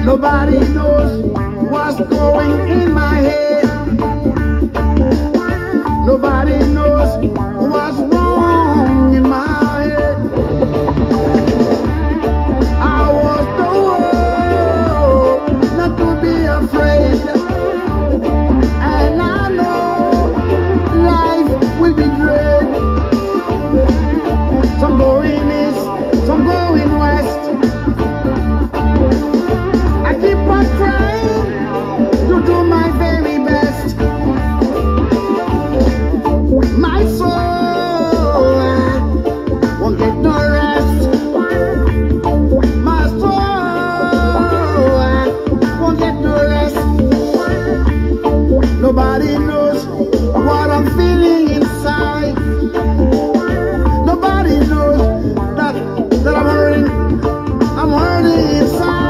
Nobody knows what's going in my head. Nobody knows what's wrong in my head. I was told not to be afraid, and I know life will be great. Some going east, some going west. Keep on trying to do my very best. My soul won't get no rest. My soul won't get no rest. Nobody knows what I'm feeling inside. Nobody knows that I'm hurting inside.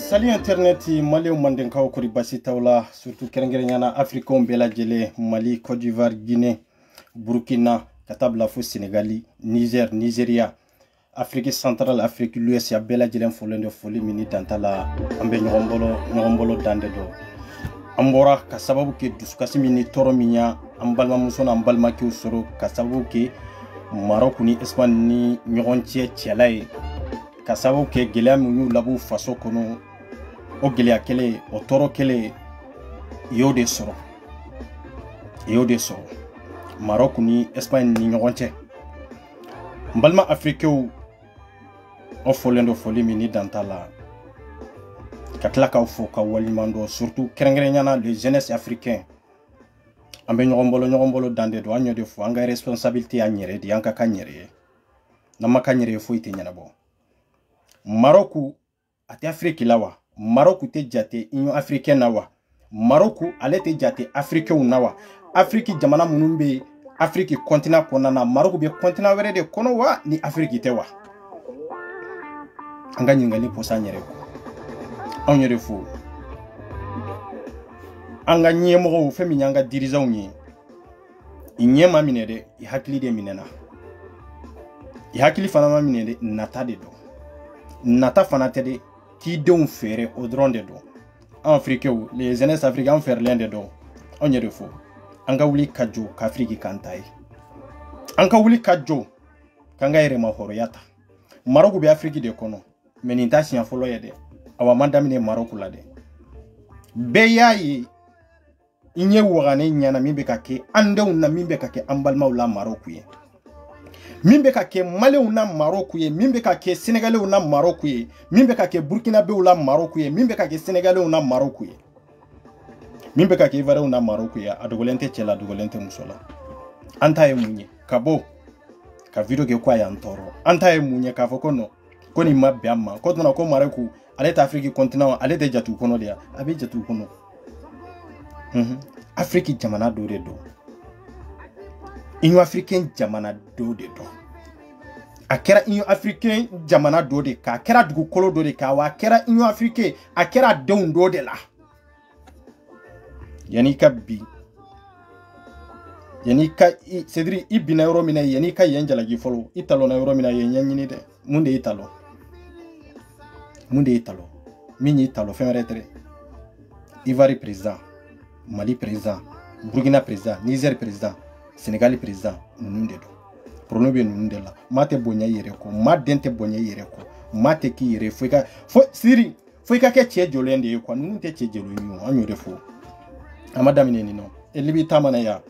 Salut internet Mali Mandenka kuri basi tawla surtout kerengerenyana Afrique bela jele Mali Côte d'Ivoire Guinée Burkina katabla fo Sénégali Niger Nigeria Afrique centrale Afrique l'US ya bela jele folende foli mini dantala ambe nyombolo dande do ambora kasababu ke duskasi mini toro minya ambalma musona ambalma ke usoro kasababu ke Maroc ni Espagne ni nyogontie tielay kasababu ke gelam ñu labu faso kono o gelia kele o toro kele yode soro Maroc ni Espagne ni nyogontie mbalma Afrique o folendo foli mini dantala katlaka fo ka walimando surtout kerengerenyana les jeunesse africain ambe nyogombolo dande do anyo de fo anga responsabilité a nyere di anka kanyere na makanyere fo ite nyana bo Maroc ate Afrique lawa Maroc te jate union africaine nawa Maroc ale te jate Afrique nawa Afrique jamana munumbe Afrique continent konana Maroc be continent were de kono wa ni Afrique te wa anga nyingali posa nyere ko anyere fo anga nyemo femi nyanga diriza unyi inyema minede ihakili de minena ihakili fana ma minede nata de do nata fana te de ki don fere au drone de do en Afrique les jeunes africains faire l'un de do anyere fo anga wuli kajo ka Afrique kantai anga wuli kajo kanga ire ma horoyata Maroc be Afrique de kono meninta sian folo yede awa mandamine Maroc la de beyayi inye wogane nyana mimbe kake ande unna mimbe kake ambalma ula Maroc ye mimbe kake Mali una Maroc ye mimbe kake Sénégalais una Maroc ye mimbe kake Burkina be ula Maroc ye mimbe kake Sénégalais una Maroc ye mimbe kake Ivoire una Maroc ye adogolente chela adogolente musola anta ye munye kabo ka video ke kwa ya ntoro anta e munye ka fo kono ko ni mabbe amma ko tuna ko mare ku ale ta Afrique continent ale de jatu kono dia abi jatu kono Afrique jamana do de do Union africaine jamana do de do akera Union africaine jamana do de ka akera dugu kolo do de ka wa akera Union africaine akera don do de la yani ka bi yani ka cedri ibina euro mina yani ka yenjala gi folo italo na euro mina yenyanyi de munde italo mini italo femeretre Ivoire président Mali président Burkina président Niger président Sénégal président munde do problème be nunde la mate bonya yere ko madente bonya yere ko mate ki yere fo siri fo ka ke che jolende ko nunte che jelo yu anyo defo amadami ne no elibi tamana ya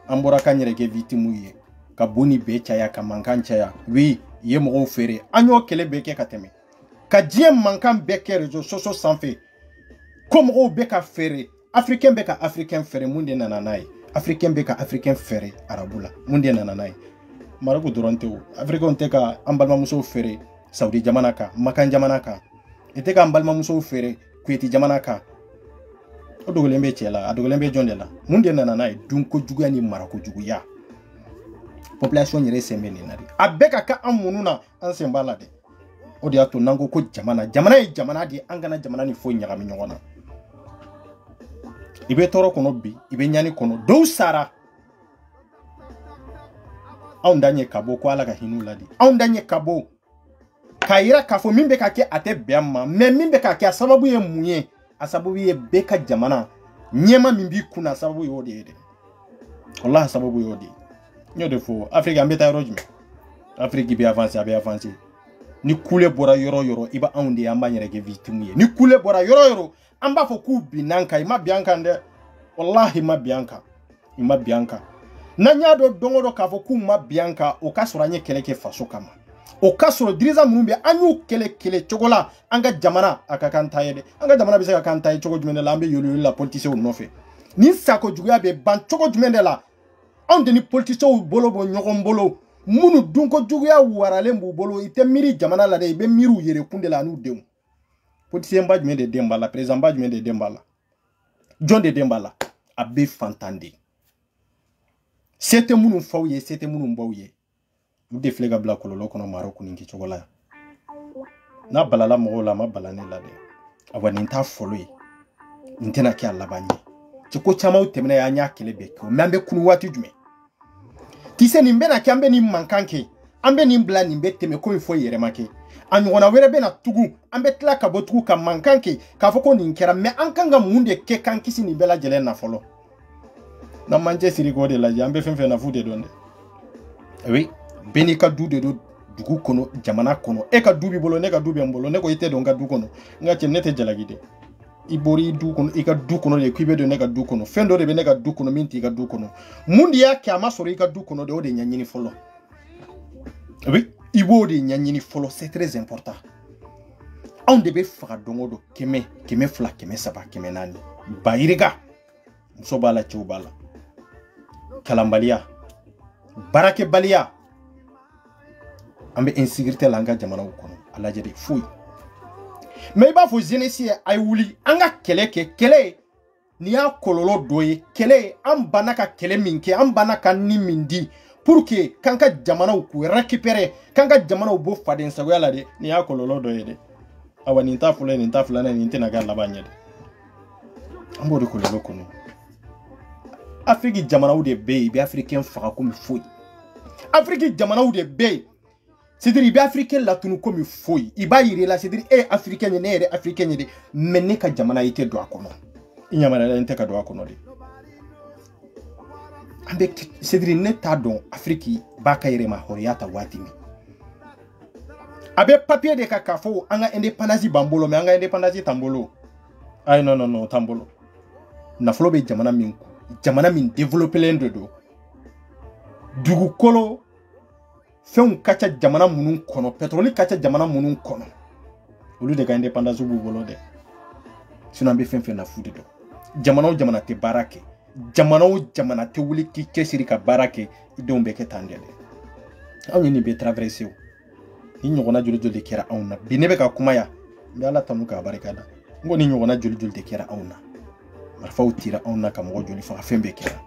ambora kanyere ke victime ye ka boni be chaya ka mankancha ya wi ye mo fere anyo kele be ke kateme ka diem mankan be ke rejo soso sanfe comme o be ka fere africain be ka africain fere munde nananai africain be ka africain fere arabula munde nananai marago durante o africain te ka ambalma muso fere saudi jamana ka makan jamana ka ete ka ambalma muso fere kweti jamana ka odogolembe chela adogolembe jondela munde nananai dunko jugu ni marako jugu ya population yere sembe ni nari abeka ka amununa ansembala de odi ato nango ko jamana di angana jamana ni fo nyagami nyogona ibe toro kono bi ibe nyani kono do sara aundanye kabo ko ala ka hinula di aundanye kabo kaira kafo mimbe kake ate biamma me mimbe kake asababu ye munye asababu ye beka jamana nyema mimbi kuna sababu yodi ede wallahi sababu yodi nyode fo afrika mbeta rojme afrika bi avancer ni kule bora yoro iba aunde amba nyereke victime ye ni kule bora yoro amba fo ku binanka ima bianka nde wallahi ma bianka nanya do dongodo ka fo ku ma bianka o kasura nye keleke faso kama o kasuro diriza munumbe anyu kele chogola anga jamana akakanta yede anga jamana bisa akakanta chogo jumende la ambe yolu la politicien nofe ni sako juguya be ban chogo jumende la onde ni politicien bolo bo nyogombolo munu dunko juguya warale mbu bolo ite miri jamana la de be miru yere kunde la nu dem politicien ba jumende dembala president ba jumende dembala John de dembala abe fantande sete munu fawye sete munu mbawye mde flega bla kololo kono maroku ninki chogola na balala mola ma balane la de awani nta follow ntena ki alabanye chiko chama utemena ya nya kelebe ko mambe kunu watu jume tise nimbe na kiambe ni mankanke ambe ni mbla nimbe teme ko ifo yere make anyona were be na tugu ambe tla ka botugu ka mankanke ka foko ni nkera me ankanga munde ke kankisi ni bela jele na follow na manje sirigo de la jambe fenfe na fude donde oui beni ka du de do dugu kono jamana kono e ka dubi bolo ne ka dubi mbolo ne ko ite do nga du kono nga che nete jalagide ibori du kono e ka du kono de kwibe do ne ka du kono fendo de be ne ka du kono minti ka du kono mundi ya kama soro e ka du kono de o de nyanyini folo oui ibo de nyanyini folo c'est très important on debe faka dongo do keme fla keme saba keme nani bayiriga so bala chubala kalambalia barake balia ambe insécurité langa jamana ukono ala jede fuy mais ba fo jeunesse ay wuli anga kele ni ya kololo doye kele ambanaka kele minke ambanaka ni mindi pour que kanka jamana uku récupérer kanka jamana ubo faden sago yala de ni ya kololo doye de awani nta fulana ni ntena ga labanye de ambo de kololo kono Afrique jamana ou de be bi africain faka comme fuy Afrique jamana ou de be c'est-à-dire ibe africain la tunu comme foyi iba yire la c'est-à-dire africain ne ere africain de menne ka jamana ite do akono inyamara la ente ka do akono de ambe c'est-à-dire ne ta don afrique ba ka yire ma horiata watimi abe papier de kakafo anga indépendance bambolo me anga indépendance tambolo ay non tambolo na flo be jamana min développer l'endo do dugu kolo fen kacha jamana munun kono petroli kacha jamana munun kono olu de ka indépendance bu bolo de sinon be fen na fude do jamana te barake jamana te wuli ki kesiri ka barake idon be ke tandele anw ye nin bɛ traverser o ni ɲɔgɔnna joli joli de kɛra anw na bi ne bɛ ka kuma ya n bɛ Ala tanu k'a barikada n ko ni ɲɔgɔnna joli joli de kɛra anw na marifaw tira anw na ka mɔgɔ joli faga fɛn bɛɛ kɛra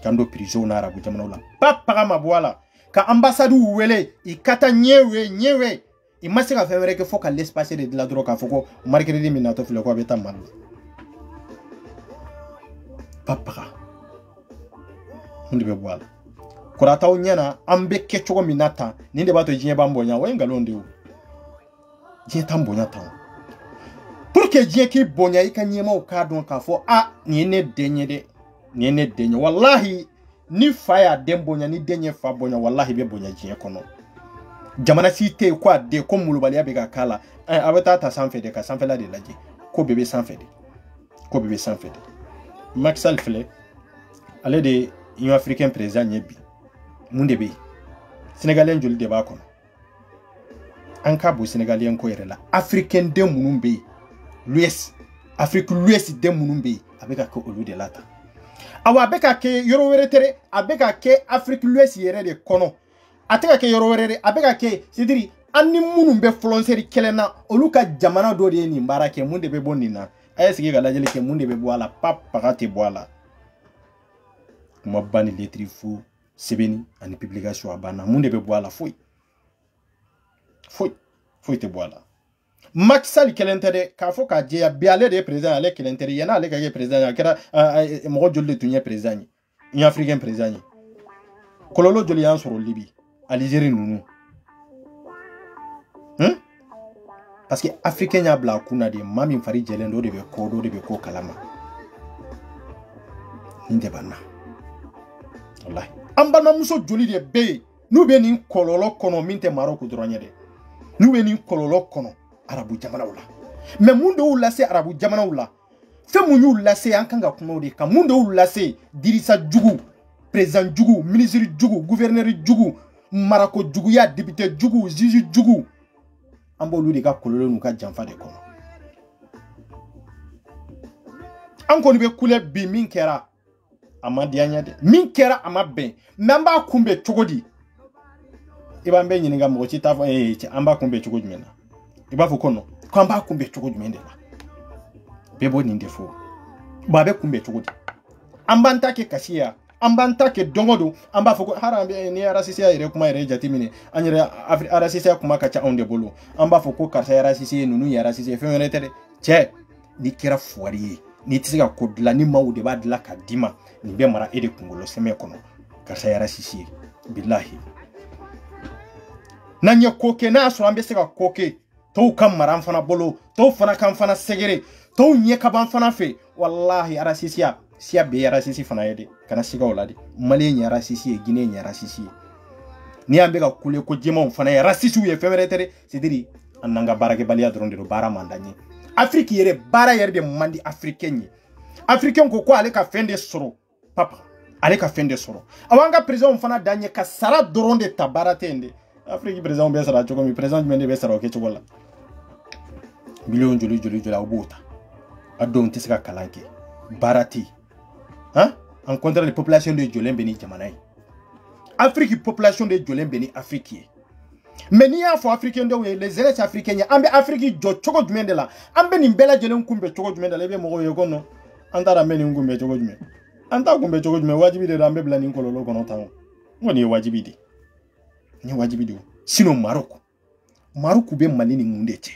k'an don prison na arabu jamanaw la ba paga ma bɔ a la ka ambassade wele i ka taa ɲɛwe i ma se ka fɛn wɛrɛ kɛ fo ka l'espace de dilan dɔrɔn k'a fɔ ko marqueredi min natɔ filɛ ko a bɛ taa Mali ba paga mun de bɛ bɔ a la kɔrɔtaw ɲɛna an bɛ kɛ cogo min na tan nin de b'a to diɲɛ b'an bonya o ye nkalon de ye diɲɛ t'an bonya tan pour que diɲɛ k'i bonya i ka ɲɛmaw k'a dɔn k'a fɔ nin ye ne den ye dɛ nin ye ne den ye wallahi ni fa y'a den bonya ni den ye fa bonya wallahi bɛ bonya diɲɛ kɔnɔ jamana si tɛ yen ko a den ko mulubaliya bɛ ka k'a la a bɛ taa sanfɛ de ka sanfɛla de lajɛ ko bɛɛ bɛ sanfɛ de ko bɛɛ bɛ sanfɛ de Macky Sall filɛ ale de Union africaine président ye bi mun de bɛ yen Sénégalien joli de b'a kɔnɔ an ka bon Sénégalien ko yɛrɛ la africain den minnu bɛ yen l'Ouest Afrique l'Ouest den minnu bɛ yen a bɛ ka kɛ olu de la tan awa a bɛ ka kɛ yɔrɔ wɛrɛ tɛ dɛ a bɛ ka kɛ Afrique l'Ouest yɛrɛ de kɔnɔ a tɛ ka kɛ yɔrɔ wɛrɛ dɛ a bɛ ka kɛ c'est-à-dire an ni minnu bɛ frontière kɛlɛ na olu ka jamana dɔ de ye nin baara kɛ mun de bɛ bɔ nin na a ye sigi ka lajɛli kɛ mun de bɛ bɔ a la paga tɛ bɔ a la kuma ba ni lettre fo sɛbɛnni ani publication a banna mun de bɛ bɔ a la foyi tɛ bɔ a la Macky Sall kelen tɛ dɛ k'a fɔ k'a jɛya bi ale de ye président ale kelen tɛ dɛ yanni ale ka kɛ président ye a kɛra mɔgɔ joli de tun ye président ye Union africaine président ye kɔlɔlɔ joli y'an sɔrɔ Libi Algérie ninnu parce que africain y'a bila a kun na de maa min fari jɛlen don o de bɛ ko kalama nin de b'an na wallahi an balimamuso joli de bɛ yen n'u bɛ nin kɔlɔlɔ kɔnɔ min tɛ Maroc dɔrɔn ye dɛ n'u bɛ nin kɔlɔlɔ kɔnɔ arabu jamanaw la mais mun de y'u lase arabu jamanaw la fɛn mun y'u lase an kan ka kuma o de kan mun de y'u lase Dirisa jugu président jugu ministre jugu gouverneur jugu marako juguya député jugu juge jugu an b'olu de ka kɔlɔlɔ n'u ka janfa de kɔnɔ an kɔni bɛ kule bi min kɛra a ma diya ɲɛ dɛ min kɛra a ma bɛn mais an b'a kunbɛn cogo di i b'an bɛɛ ɲininka mɔgɔ si t'a fɔ an b'a kunbɛn cogo jumɛn na i b'a fɔ ko non ko an b'a kunbɛn cogo jumɛn de la bɛɛ b'o nin de fɔ bon a bɛ kunbɛn cogo di an b'an ta kɛ kasi ya an b'an ta kɛ don o don an b'a fɔ ko hali ni arasisiya yɛrɛ kuma yɛrɛ jateminɛ an yɛrɛ arasisiya kuma ka ca anw de bolo an b'a fɔ ko karisa ye arasisi ye ninnu ye arasisi ye fɛn wɛrɛ tɛ dɛ cɛ n'i kɛra fuwari ye n'i tɛ se ka ko dilan ni maaw de b'a dilan ka d'i ma nin bɛ mara e de kunkolo sɛmɛ kɔnɔ karisa ye arasisi ye bilahi n'an ye ko kɛ n'a y'a sɔrɔ an bɛ se ka ko kɛ tɔw ka mara an fana bolo tɔw fana k'an fana sɛgɛrɛ tɔw ɲɛ ka ban fana fɛ walahi arasisiya siya bɛɛ ye arasisi fana ye dɛ kana siga o la dɛ maliyɛn ye arasisi ye Guinée ye arasisi ye n'i y'an bɛ ka kule ko jɛmanw fana ye arasisiw ye fɛn wɛrɛ tɛ dɛ c'est-à-dire an n'an ka baarakɛbaliya dɔrɔn de don baara man d'an ye Afrique yɛrɛ baara yɛrɛ de man di africain ye africain ko ale ka fɛn de sɔrɔ papa ale ka fɛn de sɔrɔ aw an ka président fana d'an ye ka sara dɔrɔn de ta baara tɛ yen dɛ Afrique président bɛ sara cogo min président jumɛn de bɛ sara o kɛcogo la miliyɔn joli aw b'o ta a dɔw tɛ se ka kalan kɛ baara tɛ yen en contraire de population de jɔlen bɛ ni jamana ye Afrique population de jɔlen bɛ ni Afrique ye mais n'i y'a fɔ africain dɔw ye les jeunesse africains ye an bɛ Afrique jɔ cogo jumɛn de la an bɛ nin bɛɛ lajɛlen kunbɛn cogo jumɛn de la i bɛ mɔgɔw ye ko non an t'a dɔn an bɛ nin kunbɛn cogo jumɛn an t'a kunbɛn cogo jumɛn wajibi de don an bɛ bila nin kɔlɔlɔ kɔnɔ tan o n kɔni ye wajibi de ni wajibi de sinon Maroc bɛ Mali ni mun de cɛ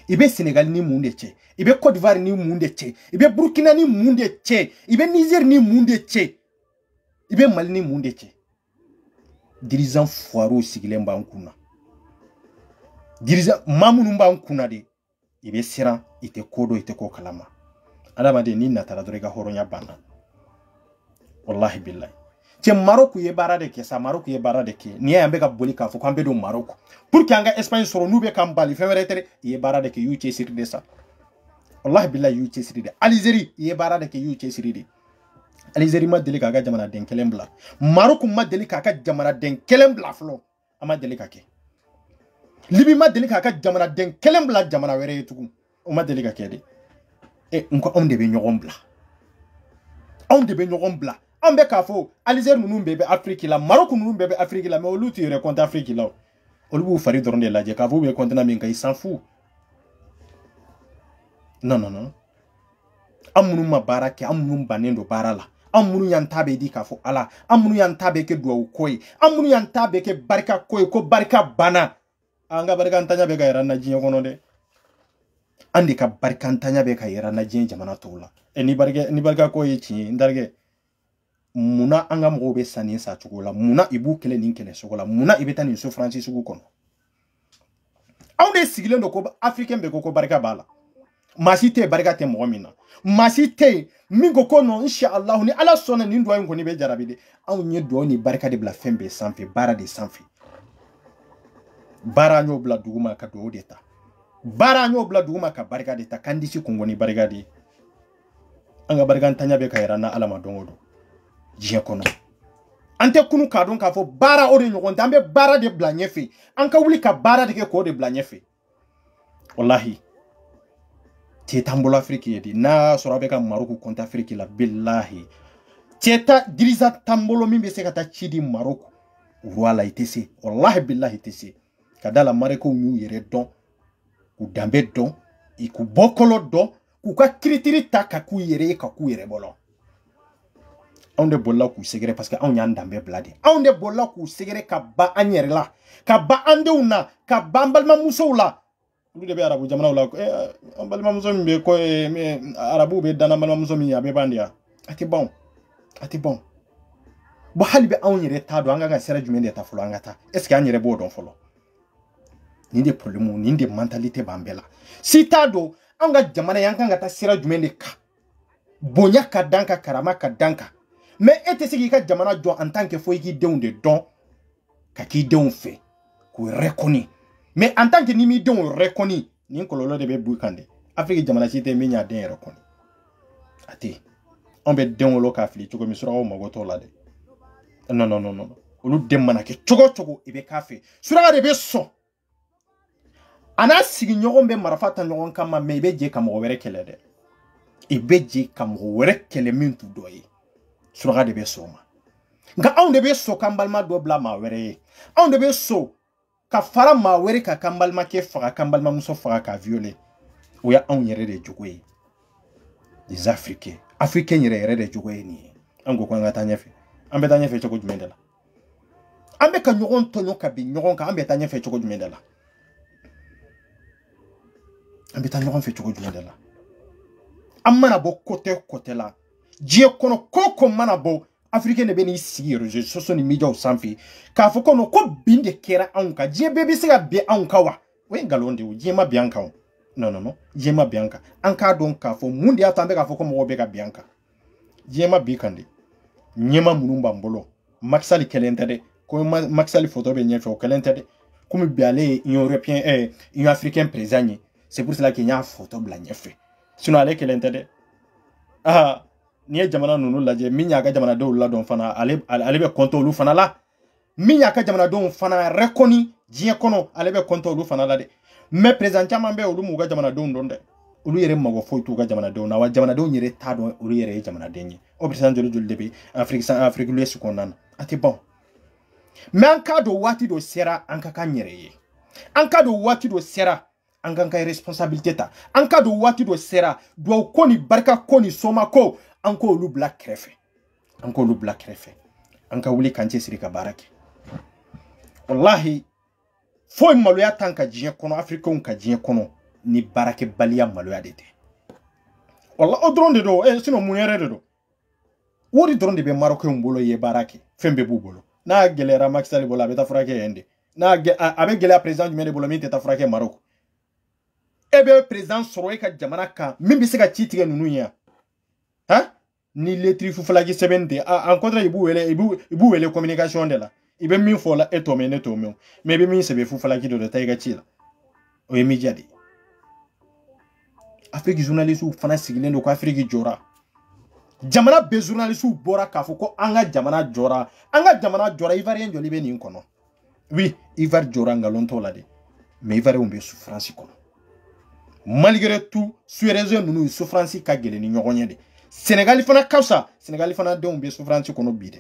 i bɛ Sénégal ni mun de cɛ i bɛ Côte d'Ivoire ni mun de cɛ i bɛ Burkina ni mun de cɛ i bɛ Niger ni mun de cɛ i bɛ Mali ni mun de cɛ dirigeant foireux sigilen b'an kunna dirigeant maa minnu b'an kunna de i bɛ siran i tɛ ko dɔn i tɛ ko kalama adamaden n'i natara dɔrɔn i ka hɔrɔnya banna wallahi billahi cɛ Maroc ye baara de kɛ sa Maroc ye baara de kɛ n'i y'an bɛ ka boli k'a fɔ k'an bɛ don Maroc pour que an ka Espagne sɔrɔ n'u bɛ k'an bali fɛn wɛrɛ tɛ dɛ i ye baara de kɛ i y'u cɛsiri de sa wallahi billahi i y'u cɛsiri de Algérie i ye baara de kɛ i y'u cɛsiri de Algérie ma deli k'a ka jamanaden kelen bila Maroc ma deli k'a ka jamanaden kelen bila fɔlɔ a ma deli ka kɛ Libye ma deli k'a ka jamanaden kelen bila jamana wɛrɛ ye tugun o ma deli ka kɛ de n ko anw de bɛ ɲɔgɔn bila anw de bɛ ɲɔgɔn bila On be kafo Algérie nous bébé Afrique là Maroc nous bébé Afrique là mais au lieu de compte Afrique là au lieu faire de la je kafo be compte na minka il s'en fout non amunu ma barake amunu banendo barala amunu yantabe di kafo ala amunu yantabe ke duwa koy amunu yantabe ke barka koy ko barka bana anga barka antanya be ga yaranna jinyo kono de andi ka barka antanya be ka yaranna jinyo jamana tola ni barka koy ci ndarge muna anga mo be sani sa chugola muna ibu kele nin kele sogola muna ibeta ni souffrance sugu kono awde sigile ndo ko africain be ko barka bala masite barka te mo mina masite mingo kono inshallah ni ala sona ni ndo ngo ni be jarabide aw nye do ni barka de bla fembe sanfe bara de sanfe bara nyo bla duguma ka do deta bara nyo bla duguma ka barka de ta kandisi kongo ni barka de anga barka ntanya be ka yarana ala ma dongo do jiya kono ante kunu ka don ka fo bara ore nyogon dambe bara de bla nyefe anka wuli ka bara de ke ko de bla nyefe wallahi Teta mbolo Afrique yedi na sorabe ka Maroc konta Afrique la billahi teta diriza tambolo mimbe se kata chidi Maroc wala itese wallahi billahi itese kadala mareko nyu yere don ku dambe don iku bokolo don ku ka kritiri taka ku yere bolo onde bolla ku segere parce que on yan dambe blade onde bolla ku segere ka ba anyere la ka ba ande una ka bambal ma musoula lu de be arabu jamana wala balma muso mbe ko arabu be dana balma muso mi abe bandia ati bon bo halibe an yere ta do anga ga sera jumende ta folo anga ta est ce que an yere bo don folo ni de problème ni de mentalité bambela si ta do anga jamana yanka ga ta sera jumende ka bonya ka danka karama ka danka mais ete sigi ka jamana do en tant que fo yi de don ka ki don fait ko reconnu mais en tant que nimi don reconnu ni kololo de be bukande Afrique jamana ci te minya den reconnu ati on be den wolo ka fili tugo mi sura o magoto la de non olu dem mana ke chogo ibe kafe sura de be so ana sigi nyogon be marafata nyogon kama me be je kama were kele de ibe je kama were kele mintu doyi sura de be so ma nga on de be so kambalma do bla ma were on de be so ka fara ma were ka kambalma ke fara kambalma muso fara ka violer oya on yere de jogoyi des africains yere de jogoyi ni ango ko ngata nyefe ambe ta nyefe choko jumendela ambe ka nyogon tonyo ka bi nyogon ka ambe ta nyefe choko jumendela ambe ta nyogon fe choko jumendela amana bo côté la die kono koko mana bo africain ne beni sigi réseaux sociaux ni media o sanfi ka fo kono ko binde kera anka die bebe siga be anka wa we ngalonde o die ma bianka o non die ma bianka anka don ka fo mundi atambe ka fo ko mo be ka bianka die ma bikande nyema munumba mbolo maxali kelentede ko maxali photo be nyefe o kelentede comme bialé européen un africain présent c'est pour cela qu'il y a photo bla nyefe sinon ale kelentede ni jamana nunu laje minya ka jamana do la don fana ale be konto lu fana la minya ka jamana don fana reconnu jien kono ale be konto lu fana la de mais présent chama be olu mu ga jamana don don de olu yere mago foitu ga jamana don na wa jamana don yere ta don olu yere jamana denye o président de debe Afrique l'Ouest konan ati bon mais en cas de wati do sera anka kanyere ye en cas de wati do sera anka ka responsabilité ta en cas de wati do sera do koni barka koni soma ko anko lu black krefe anka wuli kanche sirika barake wallahi foi maloya tanka jien kono africain ka jien kono ni barake balia maloya dete wallahi odronde do sino munere do wori dronde be marocain mbolo ye barake fembe bubolo na gelera maxali bola beta frake ende na avec gelera président du bolo mi teta frake Maroc ebe président soroy ka jamana ka mimbi sega chitige nunu ya ni letri fu flagi sebente en contre ibu wele communication de la ibe min fo la etome mais be min sebe fu flagi do taiga chila o media de Afrique journaliste fana sigilendo ko Afrique jora jamana be journaliste bora ka fo ko anga jamana jora ivarien joli be ni kono oui ivar jora ngalonto la de mais ivarien on be souffrance kono malgré tout sur raison nous souffrance ka gele ni nyogonye de Sénégal fana kausa Sénégal fana denw be souveraineté kono bi de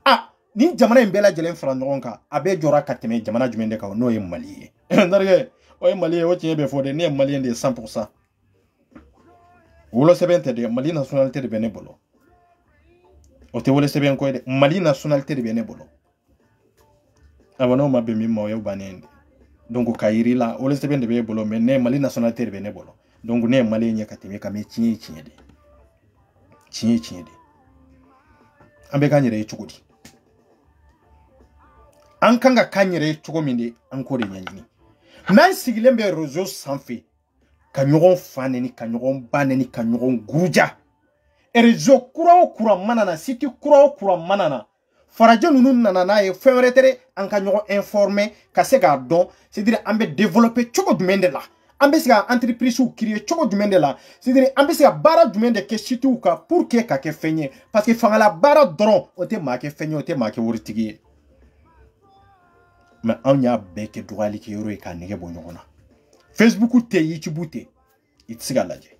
ah ni jamana en bela jelen fara ɲɔgɔn kan a bɛ jɔra ka tɛmɛ jamana jumɛn de kan n'o ye Mali ye narige o ye Mali ye o tiɲɛ bɛ fɔ de ne ye Malien de 100% wolo sɛbɛn tɛ de Mali nationalité de bɛ ne bolo o tɛ wolo sɛbɛn ko ye de Mali nationalité de bɛ ne bolo abano ma bɛ min ma o ye bannen de donc ka yiri la wolo sɛbɛn de bɛ e bolo mais ne Mali nationalité de bɛ ne bolo donc ne ye Malien ye ka tɛmɛ ka mɛ tiɲɛ de tiɲɛ de an bɛ k'an yɛrɛ ye cogo di an kan ka k'an yɛrɛ ye cogo min de an k'o de ɲɛɲini n'an sigilen bɛ réseau sanfɛ ka ɲɔgɔn fa nɛni ka ɲɔgɔn ba nɛni ka ɲɔgɔn guruja réseau kura o kura mana na site kura o kura mana na farajɛ ninnu nana n'a ye fɛn wɛrɛ tɛ dɛ an ka ɲɔgɔn informer ka se k'a dɔn c'est-à-dire an bɛ développer cogo jumɛn de la an bɛ se ka entreprise créer cogo jumɛn de la c'est-à-dire an bɛ se ka baara jumɛn de kɛ sitew kan pour que ka kɛ fɛn ye parce que fangala baara dɔrɔn o tɛ maa kɛ fɛn ye o tɛ maa kɛ waritigi ye mais anw y'a bɛɛ kɛ dɔgɔyali kɛ yɔrɔ ye k'a nɛgɛ bɔ ɲɔgɔn na Facebook tɛ YouTube tɛ i tɛ se ka lajɛ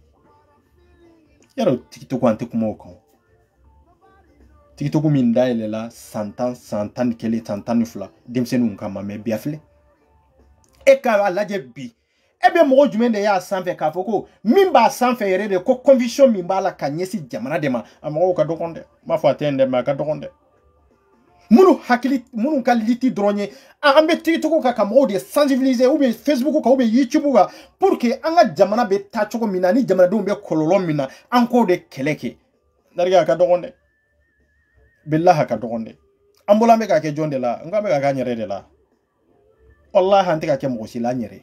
yarɔ TikTok an tɛ kuma o kan TikTok min dayɛlɛla san 10 san 11 san 12 denmisɛnninw kama mais bi a filɛ e k'a lajɛ bi e bɛ mɔgɔ jumɛn de y'a sanfɛ k'a fɔ ko min b'a sanfɛ yɛrɛ de ko conviction min b'a la ka ɲɛsin jamana de ma a mɔgɔw ka dɔgɔn dɛ m'a fɔ a tɛ yen dɛ mais a ka dɔgɔn dɛ minnu ka liti dɔrɔn ye an bɛ TikTok kan ka mɔgɔw de sensibiliser ou bien Facebook kan ou bien YouTube kan pour que an ka jamana bɛ taa cogo min na ni jamanadenw bɛ kɔlɔlɔ min na an k'o de kɛlɛ kɛ narige a ka dɔgɔn dɛ billahi a ka dɔgɔn dɛ an bɔla an bɛ ka kɛ jɔn de la n ko an bɛ ka kɛ an yɛrɛ de la wallahi an tɛ ka kɛ mɔgɔ si la an yɛrɛ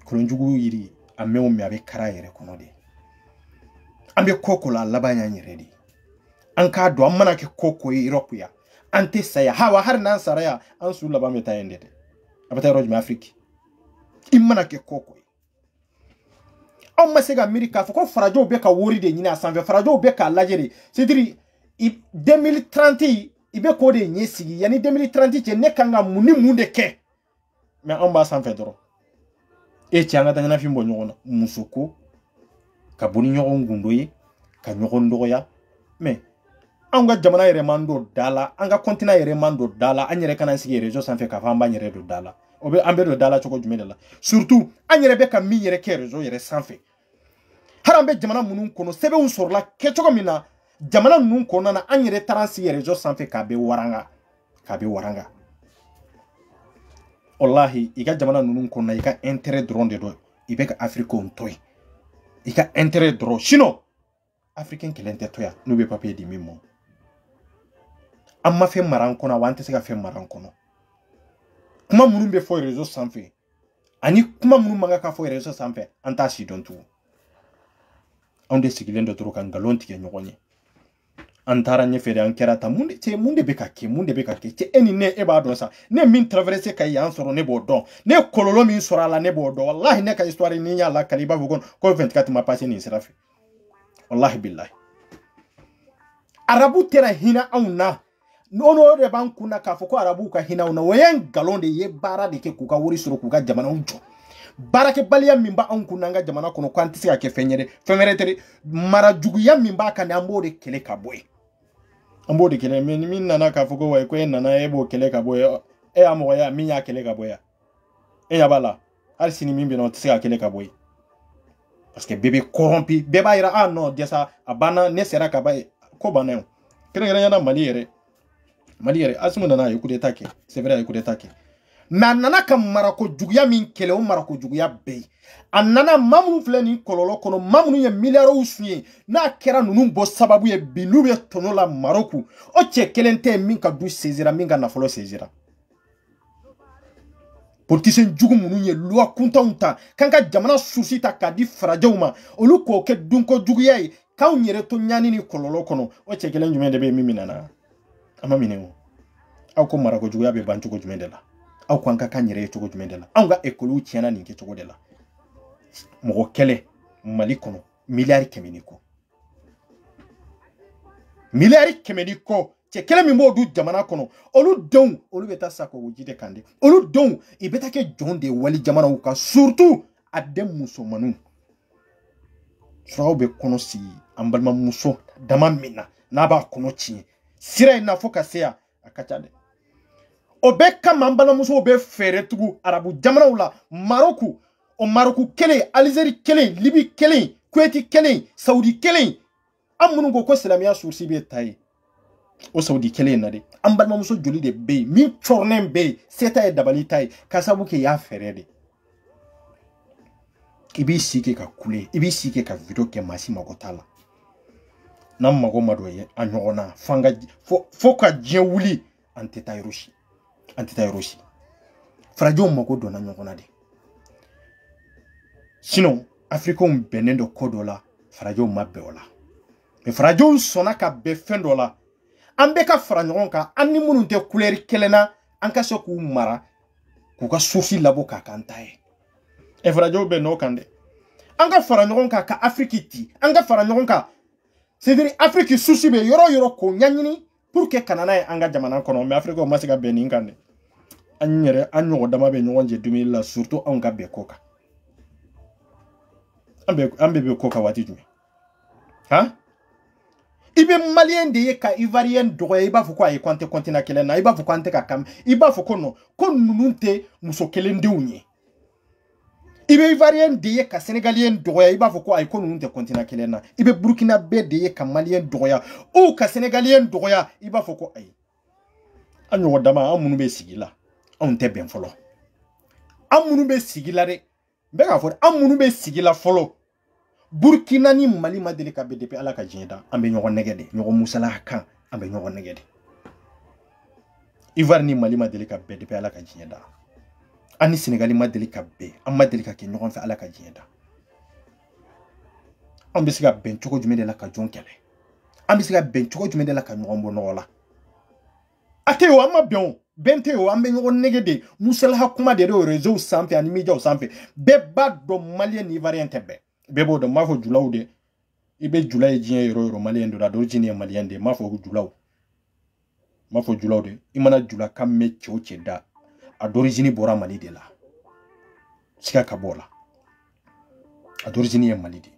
kolonjugu yiri a mɛn o mɛn a bɛ kara a yɛrɛ kɔnɔ de an bɛ ko ko la a laban y'an yɛrɛ de an k'a dɔn an mana kɛ ko ko ye Europe ya an tɛ saya hawa hari n'an sara ya an su laban bɛ taa yen de dɛ a bɛ taa yɔrɔ jumɛn Afrique i mana kɛ ko ko ye anw ma se ka miiri k'a fɔ ko farajɛw bɛ ka wari de ɲini a sanfɛ farajɛw bɛ k'a lajɛ de c'est-à-dire 2030 i bɛ k'o de ɲɛ sigi yanni 2030 cɛ ne kan ka mun ni mun de kɛ mais anw b'a sanfɛ dɔrɔn e cɛ an ka taa ɲɛnafin bɔ ɲɔgɔn na muso ko ka bɔ ni ɲɔgɔn gundo ye ka ɲɔgɔn dɔgɔya mais an ka jamana yɛrɛ man don da la an ka continent yɛrɛ man don da la an yɛrɛ kana sigi réseau sanfɛ k'a fɔ an b'an yɛrɛ don da la o bɛ an bɛ don da la cogo jumɛn de la surtout an yɛrɛ bɛ ka min yɛrɛ kɛ réseau yɛrɛ sanfɛ hari an bɛ jamana minnu kɔnɔ sɛbɛnw sɔrɔla kɛ cogo min na jamana ninnu kɔnɔna na an yɛrɛ taara an sigi réseau sanfɛ k'a bɛ waranga wallahi i ka jamana ninnu kɔnɔna i ka intérêt dɔrɔn de don i bɛ ka africain to yen i ka intérêt dɔrɔn sinon africain kelen tɛ to yan n'u bɛ papier di min ma an ma fɛn mara an kɔnɔ wa an tɛ se ka fɛn mara an kɔnɔ kuma minnu bɛ fɔ réseau sanfɛ ani kuma minnu man kan ka fɔ réseau sanfɛ an t'a si dɔn tugun anw de sigilen dɔ dɔrɔn ka nkalon tigɛ ɲɔgɔn ye an taara ɲɛfɛ de an kɛra ta mun de bɛ ka kɛ cɛ e ni ne e b'a dɔn sa ne min traverser ka yan sɔrɔ ne b'o dɔn ne kɔlɔlɔ min sɔrɔ a la ne b'o dɔn wallahi ne ka histoire ni y'a la kali i b'a fɔ ko 24 ma passé nin sira fɛ wallahi billahi arabu tɛra hinɛ anw na n'o de b'an kunna k'a fɔ ko arabuw ka hinɛ anw na o ye nkalon de ye baara de kɛ k'u ka wari sɔrɔ k'u ka jamanaw jɔ baarakɛbaliya min b'anw kunna an ka jamana kɔnɔ ko an tɛ se ka kɛ fɛn ye dɛ fɛn wɛrɛ tɛ dɛ marajuguya min b'a kan an b'o de kɛlɛ ka bɔ yen an b'o de kɛlɛ mais min nana k'a fɔ ko wa ko e nana e b'o kɛlɛ ka bɔ yen e y'a mɔgɔya min y'a kɛlɛ ka bɔ yan e ɲɛ b'a la hali sini min bɛ yen o tɛ se ka kɛlɛ ka bɔ yen parce que bɛɛ bɛ corrompu bɛɛ b'a yira ah non dɛsɛ a banna ne sera ka ban ko banna yen kɛrɛnkɛrɛnnenya Mali yɛrɛ Asimu nana a ye coup d'état kɛ c'est vrai a ye coup d'état kɛ mais a nana ka marako juguya min kɛlɛ o marako juguya bɛɛ ye a nana maa minnu filɛ nin kɔlɔlɔ kɔnɔ maa minnu ye miliyariw sun ye n'a kɛra ninnu bɔ sababu ye bi n'u bɛ tɔnɔ la Maroc o cɛ kelen tɛ min ka du sezira min ka nafolo sezira politicien jugu minnu ye loi kuntanw ta k'an ka jamana susi ta k'a di farajɛw ma olu k'o kɛ dunko juguya ye k'anw yɛrɛ to ɲani ni kɔlɔlɔ kɔnɔ o cɛ kelen jumɛn de bɛ yen min minɛna a ma minɛ o aw ko marako juguya bɛ ban cogo jumɛn de la aw ko an ka kan yɛrɛ ye cogo jumɛn de la anw ka école tiɲɛna nin kɛ cogo de la mɔgɔ kɛlɛ Mali kɔnɔ miliyari 100 ni kɔ miliyari 100 ni kɔ cɛ kelen min b'o du jamana kɔnɔ olu denw olu bɛ taa Sakɔ ji de kan de olu denw i bɛ taa kɛ jɔn de wali jamanaw kan surtout a den musomanninw Suraw be kono si an balimamuso dama min na n'a b'a kɔnɔ tiɲɛ sira in na fo ka se yan a ka ca dɛ o bɛɛ kama an balimamusow bɛ fɛɛrɛ tugu arabu jamanaw la Maroc o Maroc kelen Algérie kelen Libye kelen Kuwait kelen Saudi kelen an minnu ko silamɛya sursi bɛ ta ye o Saudi kelen na de an balimamuso joli de bɛ yen min cɔrɔnen bɛ yen se ta ye dabali ta ye ka sababu kɛ y'a fɛɛrɛ de i b'i sigi ka kule i b'i sigi ka video kɛ maa si mago t'a la n'an mago ma don ye a ɲɔgɔn na fo ka diɲɛ wuli an tɛ taa yɔrɔ si farajɛw mago donna ɲɔgɔn na de sinon africains bɛnnen dɔ ko dɔ la farajɛw ma bɛn o la mais farajɛw sɔnna ka bɛn fɛn dɔ la an bɛ ka fara ɲɔgɔn kan an ni minnu tɛ couleur kelen na an ka se k'u mara k'u ka sosi labɔ k'a kan ta ye farajɛw bɛ n'o kan dɛ an ka fara ɲɔgɔn kan ka Afrique ti an ka fara ɲɔgɔn kan c'est-à-dire Afrique souci bɛ yɔrɔ yɔrɔ ko ɲaɲini pour que kana n'a ye an ka jamana kɔnɔ mais Afrique ma se ka bɛn nin kan dɛ an ɲɔgɔn dama bɛ ɲɔgɔn jɛ dumuni la surtout anw ka bɛn ko kan an bɛ bɛn ko kan waati jumɛn han i bɛ malien de ye ka ivoirien dɔgɔya i b'a fɔ ko a ye continent kelen na i b'a fɔ ko an tɛ ka kam i b'a fɔ ko non ko ninnu tɛ muso kelendenw ye i bɛ ivoirien de ye ka sénégalien dɔgɔya i b'a fɔ ko ayi ko ninnu tɛ continent kelen na i bɛ burkina bɛɛ de ye ka malien dɔgɔya ou ka sénégalien dɔgɔya i b'a fɔ ko ayi an ɲɔgɔn dama an minnu bɛ sigi la anw tɛ bɛn fɔlɔ an minnu bɛ sigi la dɛ n bɛ k'a fɔ an minnu bɛ sigi la fɔlɔ Burkina ni Mali ma deli ka bɛn depuis Ala ka diɲɛ da an bɛ ɲɔgɔn nɛgɛ de ɲɔgɔn musala kan an bɛ ɲɔgɔn nɛgɛ de Ivoire ni Mali ma deli ka bɛn depuis Ala ka diɲɛ da an ni Sénégal ma deli ka bɛn an ma deli ka kɛ ɲɔgɔn fɛ Ala ka diɲɛ da an bɛ se ka bɛn cogo jumɛn de la ka jɔn kɛlɛ an bɛ se ka bɛn cogo jumɛn de la ka ɲɔgɔn bɔ nɔgɔ la a tɛ o an ma bɛn o bɛn tɛ o an bɛ ɲɔgɔn nɛgɛ de musalaha kuma de o réseau sanfɛ ani médiaw sanfɛ bɛɛ b'a dɔn malien ni ivoirien tɛ bɛn bɛɛ b'o dɔn n b'a fɔ julaw de i bɛ jula ye diɲɛ yɔrɔ yɔrɔ malien de la d'origine ye malien de n b'a fɔ julaw de i mana jula kan mɛn cɛ o cɛ da a d'origine bɔra Mali de la siga ka bɔ la a d'origine ye Mali de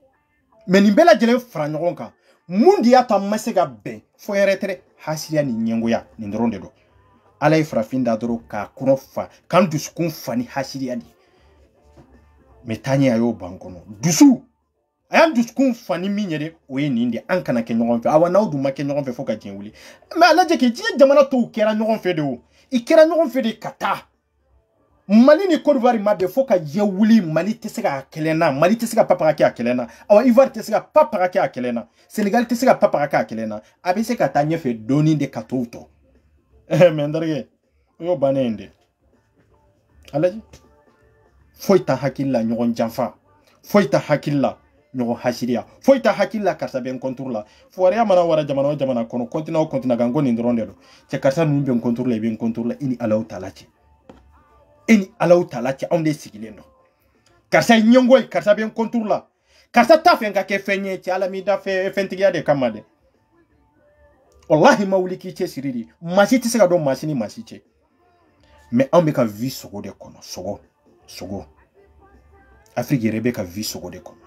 mais nin bɛɛ lajɛlen fara ɲɔgɔn kan mun de y'a to an ma se ka bɛn fo yɛrɛ hasiya ni ɲɛngoya nin dɔrɔn de don Ala ye farafin da dɔrɔn k'a kɔnɔ fa k'an dusukun fa ni hasiya de mais taɲɛ a y'o ban kɔnɔ dusu a y'an dusukun fa ni min ye de o ye nin de an kana kɛ ɲɔgɔn fɛ awa n'aw dun ma kɛ ɲɔgɔn fɛ fo ka diɲɛ wuli mais a lajɛ kɛ diɲɛ jamana tɔw kɛra ɲɔgɔn fɛ de o i kɛra ɲɔgɔn fɛ de ka taa Mali ni Côte d'Ivoire ma bɛn fo ka diɲɛ wuli Mali tɛ se ka kɛlɛ na Mali tɛ se ka papaga kɛ a kɛlɛ na awa Ivoire tɛ se ka papaga kɛ a kɛlɛ na Sénégal tɛ se ka papaga kɛ a kɛlɛ na a bɛ se ka taa ɲɛfɛ dɔɔni de ka tɔw tɔ mais n darigɛ o y'o bannen ye de a lajɛ foyi ta hakili la ɲɔgɔn janfa foyi ta hakili la ɲɔgɔn hasiriya foyi ta hakili la karisa bɛ n contour la fɔriya mana wara jamana o jamana kɔnɔ continent o continent kan ko nin dɔrɔn de don cɛ karisa ninnu bɛ n contour la i bɛ n contour la i ni Alaw taala cɛ e ni Alaw taala cɛ anw de sigilen don karisa ye ɲɛngo ye karisa bɛ n contour la karisa t'a fɛ n ka kɛ fɛn ye cɛ Ala m'i da fɛntigiya de kama dɛ wallahi ma wuli k'i cɛ siri de maa si tɛ se ka dɔn maa si ni maa si cɛ mais anw bɛ ka vie sogo de kɔnɔ sogo Afrique yɛrɛ bɛ ka vie sogo de kɔnɔ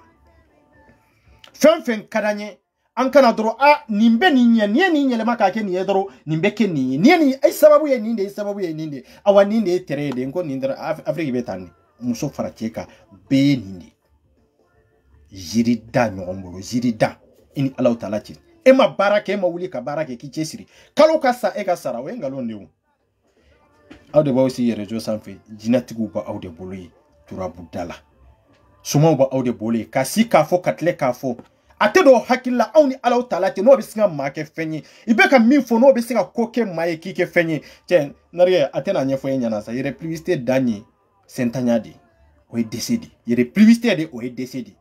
fɛn fɛn ka d'an ye an kana dɔrɔn nin bɛ nin ɲɛ nin ye nin yɛlɛma k'a kɛ nin ye dɔrɔn nin bɛ kɛ nin ye nin ye nin e sababu ye nin de ye sababu ye nin de awa nin de ye tɛrɛ ye de ko nin dɔrɔn Afrique bɛ tan de muso fara cɛ kan bɛɛ ye nin de jiri da ɲɔgɔn bolo jiri da i ni Alaw taala cɛ e ma baara kɛ e ma wuli ka baara kɛ k'i cɛ siri kalo ka sa e ka sara o ye nkalon de ye aw de b'aw sigi réseau sanfɛ jinɛtigiw b'aw de bolo ye turabu da la sumaw b'aw de bolo ye ka si k'a fɔ ka tile k'a fɔ a tɛ don hakili la aw ni Alaw taala cɛ n'o bɛ se ka maa kɛ fɛn ye i bɛ ka min fɔ n'o bɛ se ka ko kɛ maa ye k'i kɛ fɛn ye cɛ narigɛ a tɛna ɲɛfɔ e ɲɛna sa yɛrɛplibisite dan ye sentanya de o ye dɛsɛ de yɛrɛplibisite de o ye dɛsɛ de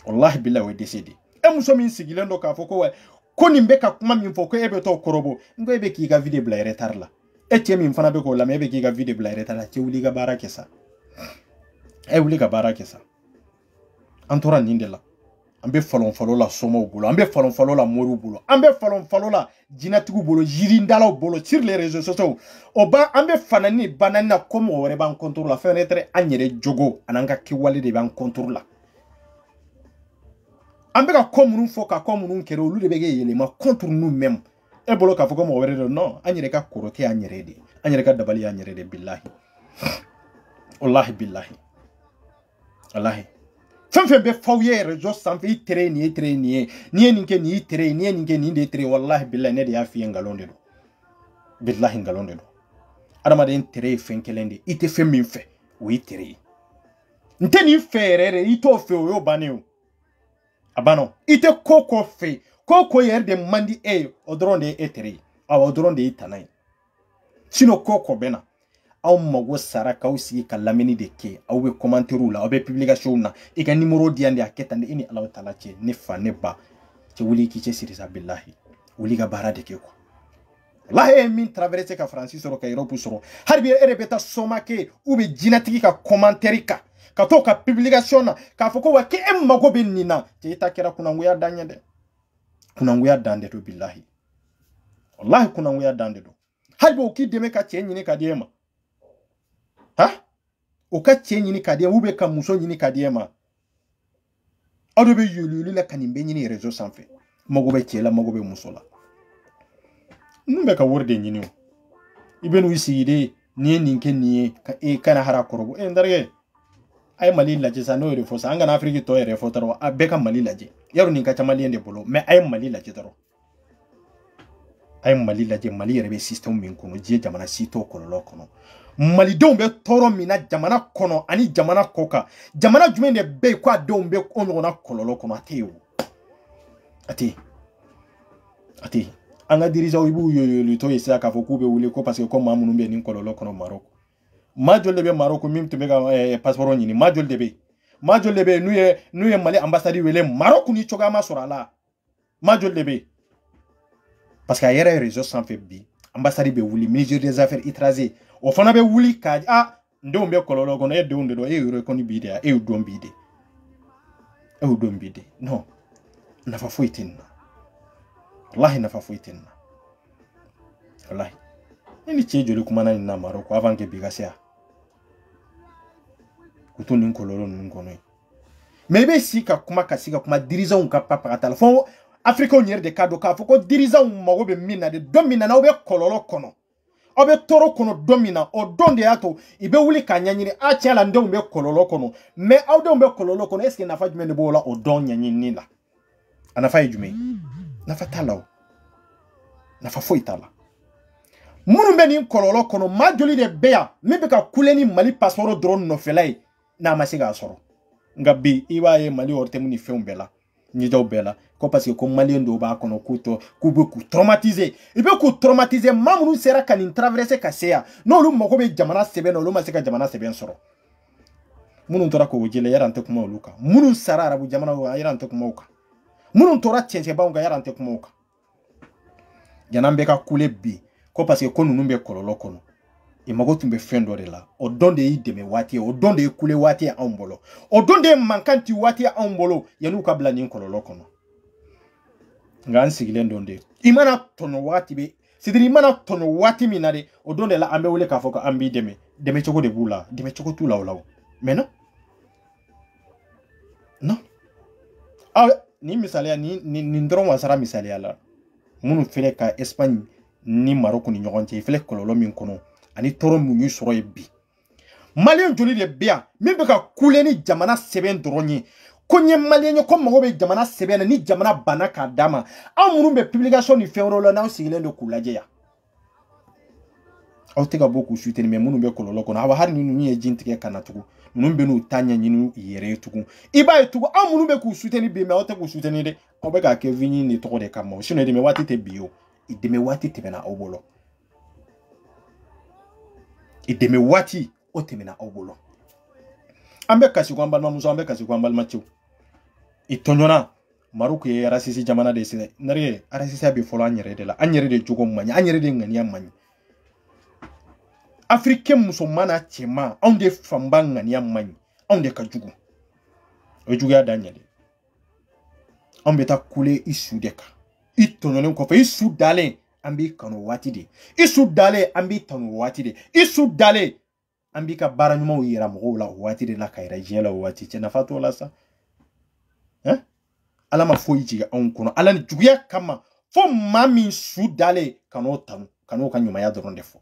wallahi billahi o ye dɛsɛ de e muso min sigilen don k'a fɔ ko nin bɛ ka kuma min fɔ ko e bɛ t'o kɔrɔbɔ n ko e bɛ k'i ka vie de bila retard la e cɛ min fana bɛ k'o lamɛn e bɛ k'i ka vie de bila retard la cɛ wuli ka baara kɛ sa e wuli ka baara kɛ sa an tora nin de la an bɛ falon la somaw bolo an bɛ falon la moriw bolo an bɛ falon la jinɛtigiw bolo jirindalaw bolo sur les réseaux sociaux o ba an bɛ fanani banani na ko mɔgɔ wɛrɛ b'an contour la fɛn wɛrɛ tɛ an yɛrɛ jogo an'an ka kɛwale de b'an contour la an bɛ ka ko minnu fɔ ka ko minnu kɛra olu de bɛ kɛ yɛlɛma contre nous-mêmes e bolo k'a fɔ ko mɔgɔ wɛrɛ de non an yɛrɛ ka kɔrɔkɛ y'an yɛrɛ de an yɛrɛ ka dabali y'an yɛrɛ de billahi wallahi billahi wallahi fɛn fɛn bɛ f'aw ye réseau sanfɛ i tere nin ye tere nin ye ni ye nin kɛ nin y'i tere ni ye nin kɛ nin de tere wallahi billahi ne de y'a f'i ye ngalon de don billahi ngalon de don adamaden tere ye fɛn kelen de i tɛ fɛn min fɛ o y'i tere ye n tɛ nin fɛ yɛrɛ de i t'o fɛ o y'o bannen o a banna i tɛ ko ko fɛ ko ko yɛrɛ de man di e ye o dɔrɔn de ye e tere ye o dɔrɔn de y'i tana ye sinon ko ko bɛ na aw mago sara k'aw sigi ka lamini de kɛ aw bɛ commentaire la aw bɛ publication na i ka numéro di yan de a kɛ tan de i ni Alahu taala cɛ ne fa ne ba cɛ wuli k'i cɛ siri sa billahi wuli ka baara de kɛ quoi wallahi e min traverser ka Faransi sɔrɔ ka Europe sɔrɔ hali bi e de bɛ taa somake ou bien jinatigi ka commentaire kan ka to ka publication na k'a fɔ ko wa k'e mago bɛ nin na cɛ i ta kɛra kunangoya dan ye dɛ kunangoya dan de don billahi wallahi kunangoya dan de don hali bi o k'i dɛmɛ ka cɛ ɲini ka di e ma ha o ka cɛ ɲini ka di e ma ou bien ka muso ɲini ka di e ma aw de bɛ yoli la ka nin bɛ ɲini réseau sanfɛ mago bɛ cɛ la mago bɛ muso la nun bɛ ka wari de ɲini o i bɛ n'u sigi de ni ye nin kɛ nin ye ka e kana hara kɔrɔbɔ n darigɛ a ye Mali lajɛ sa n'o yɛrɛ fɔ sa an kana Afrique tɔ yɛrɛ fɔ dɔrɔn a bɛɛ ka Mali lajɛ yarɔ nin ka ca maliyɛn de bolo mais a ye Mali lajɛ dɔrɔn a ye Mali lajɛ Mali yɛrɛ bɛ système min kɔnɔ diɲɛ jamana si t'o kɔlɔlɔ kɔnɔ malidenw bɛ tɔɔrɔ min na jamana kɔnɔ ani jamana kɔ kan jamana jumɛn de bɛ yen ko a denw bɛ o ɲɔgɔnna kɔlɔlɔ kɔnɔ a tɛ yen o a tɛ yen a tɛ yen an ka dirigeants i b'u yoyolitɔ ye sisan k'a fɔ k'u bɛ wuli ko parce que ko maa minnu bɛ nin kɔlɔlɔ kɔnɔ Maroc maa joli de bɛ Maroc min tun bɛ ka passeport ɲini maa joli de bɛ yen maa joli de bɛ yen n'u ye Mali ambassade wele Maroc ni cogoya ma sɔrɔ a la maa joli de bɛ yen parce que a yɛrɛ ye réseau sanfɛ bi ambassade bɛ wuli ministère des affaires étrangères o fana bɛ wuli ka n denw bɛ kɔlɔlɔ kɔnɔ e denw de don e y'o reconnu bi de e y'o dɔn bi de e y'o dɔn bi de non nafa foyi tɛ nin na wallahi nafa foyi tɛ nin na wallahi e ni cɛ joli kumana nin na Maroc avant que bi ka se yan k'u to nin kɔlɔlɔ ninnu kɔnɔ ye mais i bɛ sigi ka kuma dirigeants ka papagata la fo africains yɛrɛ de k'a dɔn k'a fɔ ko dirigeants mago bɛ min na de don min na n'aw bɛ kɔlɔlɔ kɔnɔ aw bɛ tɔɔrɔ kɔnɔ don min na o don de y'a to i bɛ wuli k'a ɲɛɲini a tiɲɛ la n denw bɛ kɔlɔlɔ kɔnɔ mais aw denw bɛ kɔlɔlɔ kɔnɔ est ce que nafa jumɛn de b'o la o don ɲɛɲinini la a nafa ye jumɛn nafa t'a la o nafa foyi t'a la minnu bɛ nin kɔlɔlɔ kɔnɔ maa joli de bɛ yan min bɛ ka kule ni Mali passeport dɔrɔn nɔfɛla ye n'a ma se k'a sɔrɔ nka bi i b'a ye Mali hôtel ni fɛnw bɛɛ la ɲɛjɛw bɛɛ la ko parce que ko maliyɛn dɔw b'a kɔnɔ k'u bɛ k'u traumatiser i bɛ k'u traumatiser maa minnu sera ka nin traverser ka se yan n'olu mago bɛ jamana sɛbɛn na olu ma se ka jamana sɛbɛn sɔrɔ minnu tora k'o jɛlɛ yara an tɛ kuma olu kan minnu sara arabu jamana kan yara an tɛ kuma o kan minnu tora cɛncɛnbaw kan yara an tɛ kuma o kan yan'an bɛ ka kule bi ko parce que ko ninnu bɛ kɔlɔlɔ kɔnɔ i mago tun bɛ fɛn dɔ de la o don de y'i dɛmɛ waati ye o don de ye kule waati ye anw bolo o don de ye mankan ci waati ye anw bolo yan'u ka bila nin kɔlɔlɔ kɔnɔ nka an sigilen don de i mana tɔnɔ waati bɛ c'est-à-dire i mana tɔnɔ waati min na de o don de la an bɛ wele k'a fɔ ko an b'i dɛmɛ dɛmɛ cogo de b'u la dɛmɛ cogo t'u la o la o mais non non ni misaliya nin dɔrɔn wasara misaliya la minnu filɛ ka Espagne ni Maroc ni ɲɔgɔn cɛ i filɛ kɔlɔlɔ min kɔnɔ ani tɔɔrɔ mun y'u sɔrɔ ye bi maliyɛn joli de bɛ yan min bɛ ka kule ni jamana sɛbɛn dɔrɔn ye ko n ye maliyɛn ye ko mago bɛ jamana sɛbɛn na ni jamana banna k'a d'a ma anw minnu bɛ publication ni fɛn wɛrɛw la n'aw sigilen don k'u lajɛ yan aw tɛ ka bɔ k'u soutenir mais minnu bɛ kɔlɔlɔ kɔnɔ aw hali ni ninnu ye jin tigɛ ka na tugun ninnu bɛ n'u ta ɲɛɲini u yɛrɛ ye tugun i b'a ye tugun anw minnu bɛ k'u soutenir bi mais aw tɛ k'u soutenir dɛ aw bɛ k'a kɛ Vigny de tɔgɔ de kama sinon dɛmɛ waati tɛ bi o i dɛmɛ waati tɛmɛna aw bolo i dɛmɛ waati o tɛmɛna aw bolo an bɛ kasi ko an balimamuso an bɛ kasi ko an balimacɛw i tɔɲɔna Maroc ye RCC jamana de sɛbɛn nare RCC bɛ fɔlɔ an yɛrɛ de la an yɛrɛ de jogo man ɲi an yɛrɛ de ŋaniya man ɲi africain musoman n'a cɛman anw de fanba ŋaniya man ɲi anw de ka jugu o ye juguya dan ɲɛ de anw bɛ taa kule i su de kan i tɔɲɔnen kɔfɛ i su dalen an b'i kanu waati de i su dalen an b'i tanu waati de i su dalen an b'i ka baara ɲumanw yira mɔgɔw la o waati de la ka yira diɲɛ la o waati cɛ nafa t'o la sa ala ma foyi jigi anw kono ala ni juguya kama fo maa min su dale kan'o tanu kan'o ka ɲumanya dɔrɔn de fɔ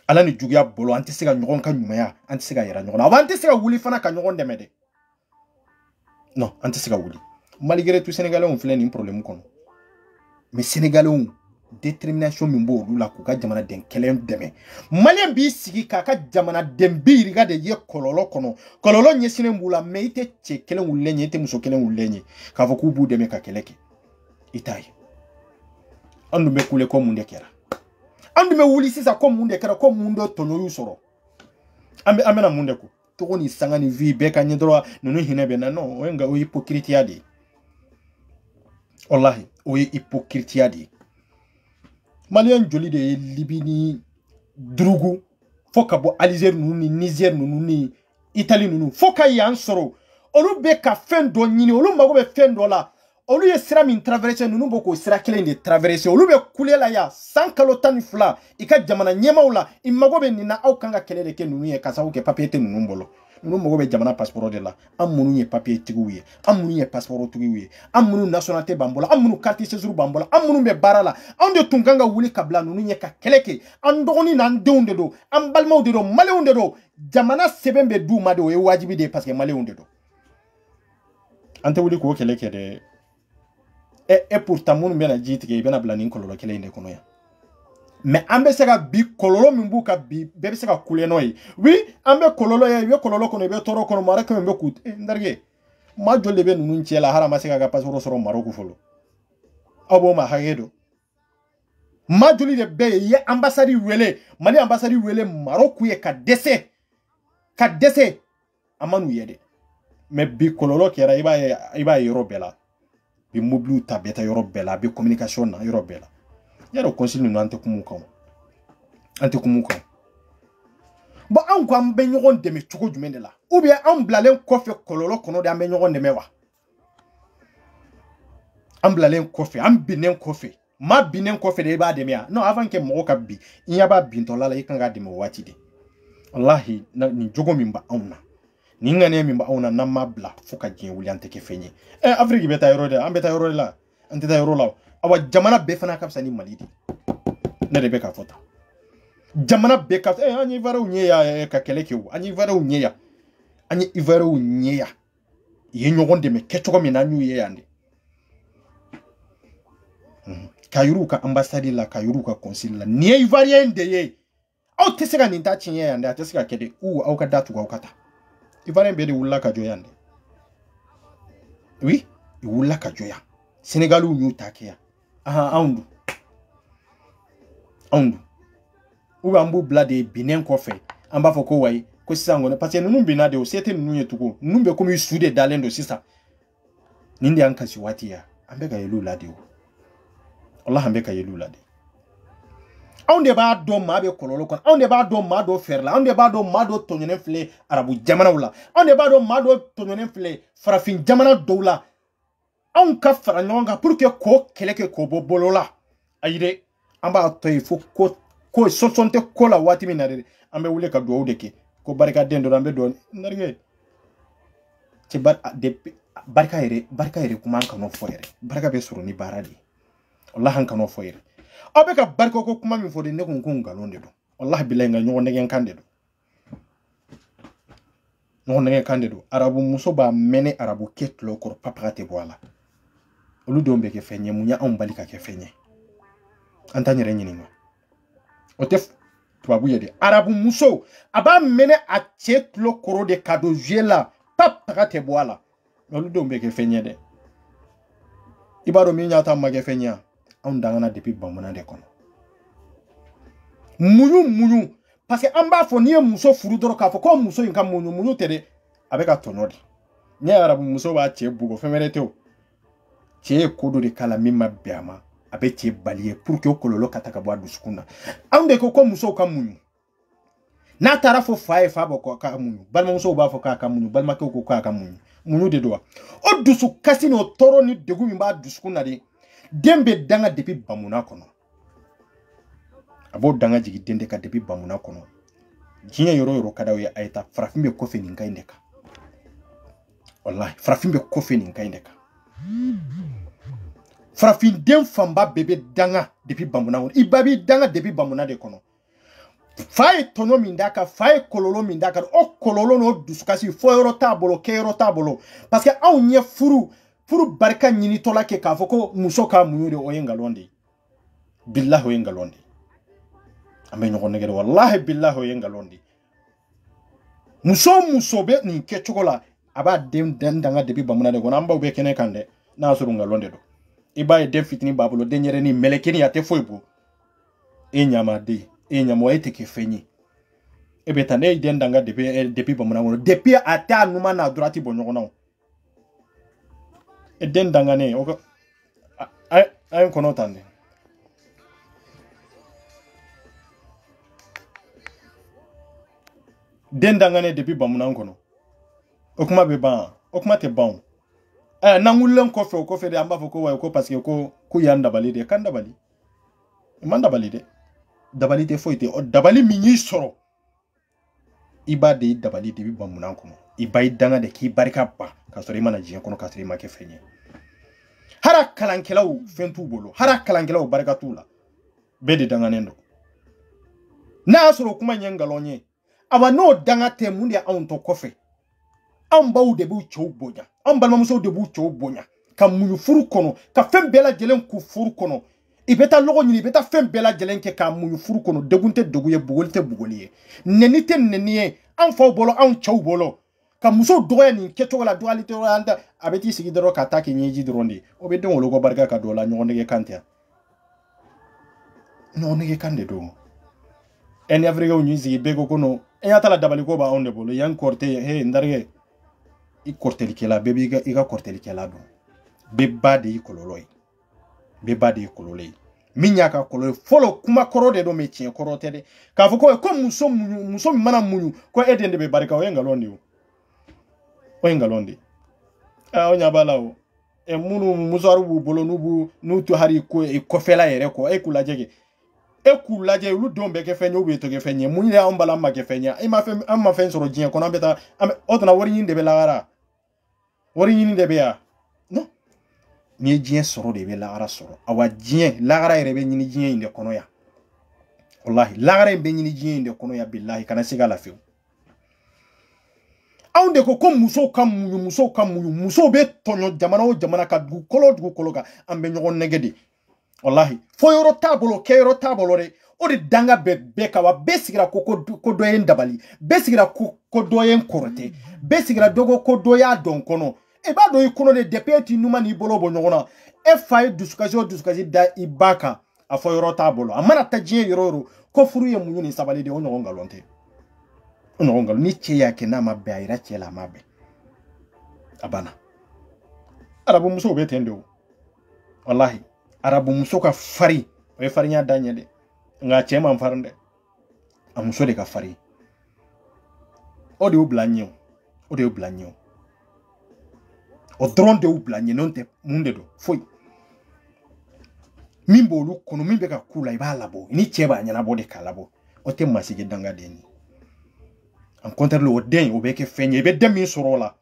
ala ni juguya bolo an tɛ se ka ɲɔgɔn ka ɲumanya an tɛ se ka yira ɲɔgɔn na an tɛ se ka wuli fana ka ɲɔgɔn dɛmɛ dɛ non an tɛ se ka wuli malgré tout sénégalais filɛ nin problème kɔnɔ mais sénégalais détermination min b'o olu la k'u ka jamanaden kɛlɛ dɛmɛ malien b'i sigi k'a ka jamanaden biriga de ye kɔlɔlɔ kɔnɔ kɔlɔlɔ ɲɛsinnen b'u la mais i tɛ cɛ kelen wulilen ye i tɛ muso kelen wulilen ye k'a fɔ k'u b'u dɛmɛ ka kɛlɛ kɛ i t'a ye an dun bɛ kule ko mun de kɛra an dun bɛ wuli sisan ko mun de kɛra ko mun de tɔɲɔ y'u sɔrɔ an bɛna mun de ko togo ni sanga ni vie bɛɛ ka ɲɛ dɔrɔn ninnu hinɛ bɛ na non o ye hypocrite de ye wallahi o ye hypocrite de ye malien joli de ye Libi ni Drugu fo ka bɔ Algérie ninnu ni Niger ninnu ni Italie ninnu fo ka yan sɔrɔ olu bɛ ka fɛn dɔ ɲini olu mago bɛ fɛn dɔ la olu ye sira min traverser ninnu bɛ k'o sira kelen de traverser olu bɛ kule la ya san kalo 12 i ka jamana ɲɛmaw la i mago bɛ nin na aw kan ka kɛlɛ de kɛ ninnu ye ka sababu kɛ papier tɛ ninnu bolo ninnu mago bɛ jamana passeport de la an minnu ye papier tigiw ye an minnu ye passeport tigiw ye an minnu nationalité b'an bolo an minnu carte séjour b'an bolo an minnu bɛ baara la anw de tun kan ka wuli ka bila ninnu ye ka kɛlɛ kɛ an dɔgɔnin n'an denw de don an balimaw de don maliyɛnw de don jamana sɛbɛn bɛ d'u ma de o ye wajibi de ye parce que maliyɛnw de don an tɛ wuli k'o kɛlɛ kɛ dɛ et pourtant minnu bɛna ji tigɛ i bɛna bila nin kɔlɔlɔ kelen in de kɔnɔ yan mais an bɛ se ka bi kɔlɔlɔ min b'u ka bi bɛɛ bɛ se ka kule n'o ye oui an bɛ kɔlɔlɔ ye i bɛ kɔlɔlɔ kɔnɔ i bɛ tɔɔrɔ kɔnɔ Maroc min bɛ k'u n darige maa joli de bɛ ninnu cɛ la hali a ma se k'a ka passeport sɔrɔ Maroc fɔlɔ aw b'o ma hakɛ dɔn maa joli de bɛ yen i ye ambassade wele Mali ambassade wele Maroc ye ka dɛsɛ a ma n'u ye dɛ mais bi kɔlɔlɔ kɛra i b'a ye yɔrɔ bɛɛ la bi mobiliw ta bɛɛ ta yɔrɔ bɛɛ la a bɛ communication na yɔrɔ bɛɛ la yaro consul ninnu an tɛ kumu kan bon an ko an bɛ ɲɔgɔn dɛmɛ cogo jumɛn de la ou bien an bilalen kɔfɛ kɔlɔlɔ kɔnɔ de an bɛ ɲɔgɔn dɛmɛ wa an bilalen kɔfɛ an binnen kɔfɛ maa binnen kɔfɛ de i b'a dɛmɛ non avant que mɔgɔ ka bi i ɲɛ b'a bintɔla la i kan k'a dɛmɛ o waati de wallahi nin jogo min b'a anw na nin ŋaniya min b'a anw na n'an m'a bila fo ka diɲɛ wuli an tɛ kɛ fɛn ye Afrique bɛ taa yɔrɔ de an bɛ taa yɔrɔ de la an tɛ taa yɔrɔ la awa jamana bɛɛ fana ka fisa ni Mali de ne de bɛ k'a fɔ tan jamana bɛɛ ka fisa an ye Ivoirien ɲɛ ya ka kɛlɛ kɛ o an ye Ivoirien ɲɛ ya an ye Ivoirien ɲɛ ya ye ɲɔgɔn dɛmɛ kɛcogo min na an y'u ye yan de ka yir'u ka ambassade la ka yir'u ka consul la nin ye Ivoirien de ye aw tɛ se ka nin ta tiɲɛ yan de a tɛ se ka kɛ de aw ka da tugu aw ka taa Ivoirien bɛɛ de wulila ka jɔ yan de oui i wulila ka jɔ yan Sénégaliw y'u ta kɛ yan anw dun ou bien an b'u bila de binnen kɔfɛ an b'a fɔ ko wayi ko sisan kɔni parce que ninnu binna de o se tɛ ninnu ye tugun ninnu bɛ komi su de dalen don sisan nin de y'an kasi waati ya an bɛ ka yɛlɛw la de o wallahi an bɛ ka yɛlɛw la de anw de b'a dɔn maa bɛ kɔlɔlɔ kɔnɔ anw de b'a dɔn maa dɔ fɛrɛ la anw de b'a dɔn maa dɔ tɔɲɔnen filɛ arabu jamanaw la anw de b'a dɔn maa dɔ tɔɲɔnen filɛ farafin jamana dɔw la anw ka fara ɲɔgɔn kan pour que k'o kɛlɛ kɛ k'o bɔ bolo la ayi dɛ an b'a to yen fo ko sɔsɔn tɛ ko la waati min na dɛ an bɛ wuli ka dugawu de kɛ ko barikaden dɔ an bɛ dugawu narige cɛ barika yɛrɛ kuma an kan'o fɔ yɛrɛ barika bɛ sɔrɔ ni baara de ye wallahi an kan'o fɔ yɛrɛ aw bɛ ka barika ko kuma min fɔ de ne ko ko nkalon de don wallahi bilahi nka ɲɔgɔn nɛgɛn kan de don arabu muso b'a mɛnɛ arabu kɛ tulo kɔrɔ papaga tɛ bɔ a la olu denw bɛ kɛ fɛn ye mun ye anw bali ka kɛ fɛn ye an t'an yɛrɛ ɲininka o tɛ tubabu ye de arabu muso a b'a mɛnɛ a cɛ tulo kɔrɔ de ka don jouer la papaga tɛ bɔ a la olu denw bɛ kɛ fɛn ye dɛ i b'a dɔn min y'a ta ma kɛ fɛn ye anw dangana depuis bamanan de kɔnɔ muɲu parce que an b'a fɔ n'i ye muso furu dɔrɔn k'a fɔ ko muso in ka muɲu tɛ dɛ a bɛ ka tɔɲɔ de ni arabu muso b'a cɛ bugɔ fɛn wɛrɛ tɛ o cɛ ye ko dɔ de k'a la min ma bɛn a ma a bɛ cɛ bali ye pour que o kɔlɔlɔ ka ta ka bɔ a dusukun na anw de ko musow ka muɲu n'a taara fɔ fa ye fa bɔ k'a muɲu balimamusow b'a fɔ k'a ka muɲu balimakɛw ko k'a ka muɲu de don wa o dusu kasi n'o tɔɔrɔ ni degun min b'a dusukun na de den bɛ danga depuis bamuna kɔnɔ a b'o danga jigi den de ka depuis bamuna kɔnɔ diɲɛ yɔrɔ yɔrɔ ka d'aw ye a ye taa farafin bɛ kɔfɛ nin kan in de kan wallahi farafin bɛ kɔfɛ nin kan in de kan farafin den fanba bebe danga depuis bamuna ibabi danga depuis bamuna de kono faye tono mindaka faye kololo mindaka o kololo no dusukasi fo yoro tabolo ke yoro tabolo parce que aw nye furu barka nyini tola ke ka foko muso ka muyure o yengalonde billahi o yengalonde ame nyoko negere wallahi billahi o yengalonde muso be ni ke chokola aba dem danga depuis bamuna de kono amba be kene kande na suru ngalonde do iba e dem fitini babulo denyere ni melekeni ate foibo enyama de enyama ete ke fenyi ebeta ne den danga depuis bamuna wono depuis ata numa na durati bonyo na e den danga ne o ay kono tande den danga ne depuis bamuna kono okuma be ban okuma te ban nangulen kofe de amba foko wa ko parce que ko yanda balide kan dabali manda balide dabali te foite o dabali minyi soro iba de dabali de bi bamuna ko iba idanga de ki barika ba ka sori mana jiyan kono ka sori make fenye hara kalankelaw fentu bolo hara kalankelaw barika tula be de danga nendo na soro kuma nyengalonye aba no danga te mundi a to kofe ambaw de bu chow bonya ambal mamuso de bu chow bonya ka munyu furu kono ka fem bela jelen ku furu kono ibeta logo nyini ibeta fem bela jelen ke ka munyu furu kono degunte doguye bugolte bugoliye nenite neniye an faw bolo an chow bolo ka muso doya ni keto wala dualite anda abeti sigi doro ka taki nyeji drondi obede wolo go barga ka dola nyonde kantia no nege kande do en afrika unyizi bego kono en atala dabali ko ba onde bolo yan korte he ndarge i korteli kela bebe iga korteli kela do beba de ikololoi beba de ikololoi minyaka koloi folo kuma korode do mechien korote de ka foko ko muso mana munyu ko edende be barika o engalondi o engalondi onya balao e munu musaru bu bolo nubu nutu hari ko e kofela yere ko e kulajege lu dombe ke fenyo be to ke fenye munyi ya ombala ma ke fenya ima fe amma fen soro jien kono beta otna wori yinde be lagara wori yinde be ya no ni jien soro de be lagara soro awa jien lagara yere be nyini jien inde kono ya wallahi lagara be nyini jien inde kono ya billahi kana siga la fiu aunde ko muso be tonyo jamana ka du kolo ka ambe nyogon negedi wallahi foyoro tabolo kero tabolo re o de danga be ka wa besigira ko doyen dabali besigira ko doyen korote besigira dogo ko doya don kono e ba do ikono de deputy numa ni bolo bo nyogona e fay duskazi da ibaka a foyoro tabolo amana tajie yororo ko furu ye munyu ni sabali de onyo ngalonte onyo ngal ni che yake na mabe ayira chela mabe abana arabu muso be tendo wallahi arabu muso ka fari o fari nya danya de nga chema mfarnde amuso de ka fari o de ublanyo o dron de ublanyo nonte munde do foi mimbo lu kono mimbe ka kula ibala bo ni cheba nya na bode kala bo o te masige danga deni en contre le den o be ke fenye be demi sorola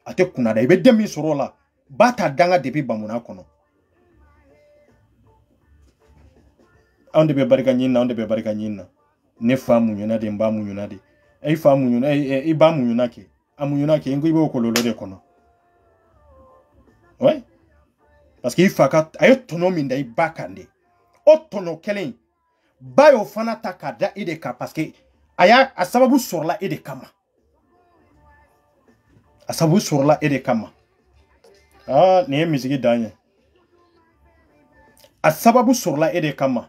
ate kunada be demi sorola bata danga depuis bamuna kono ande be barika nyina ne famu nyuna de mba mu nyuna de e famu nyuna e ba mu nyuna ke amu nyuna ke ngo ibo kololo de kono ouais parce que il faka ayo tono minda ibakande o tono kelen bayo fana takada ide ka parce que aya asababu sorla ide kama ne misigi danye asababu sorla ide kama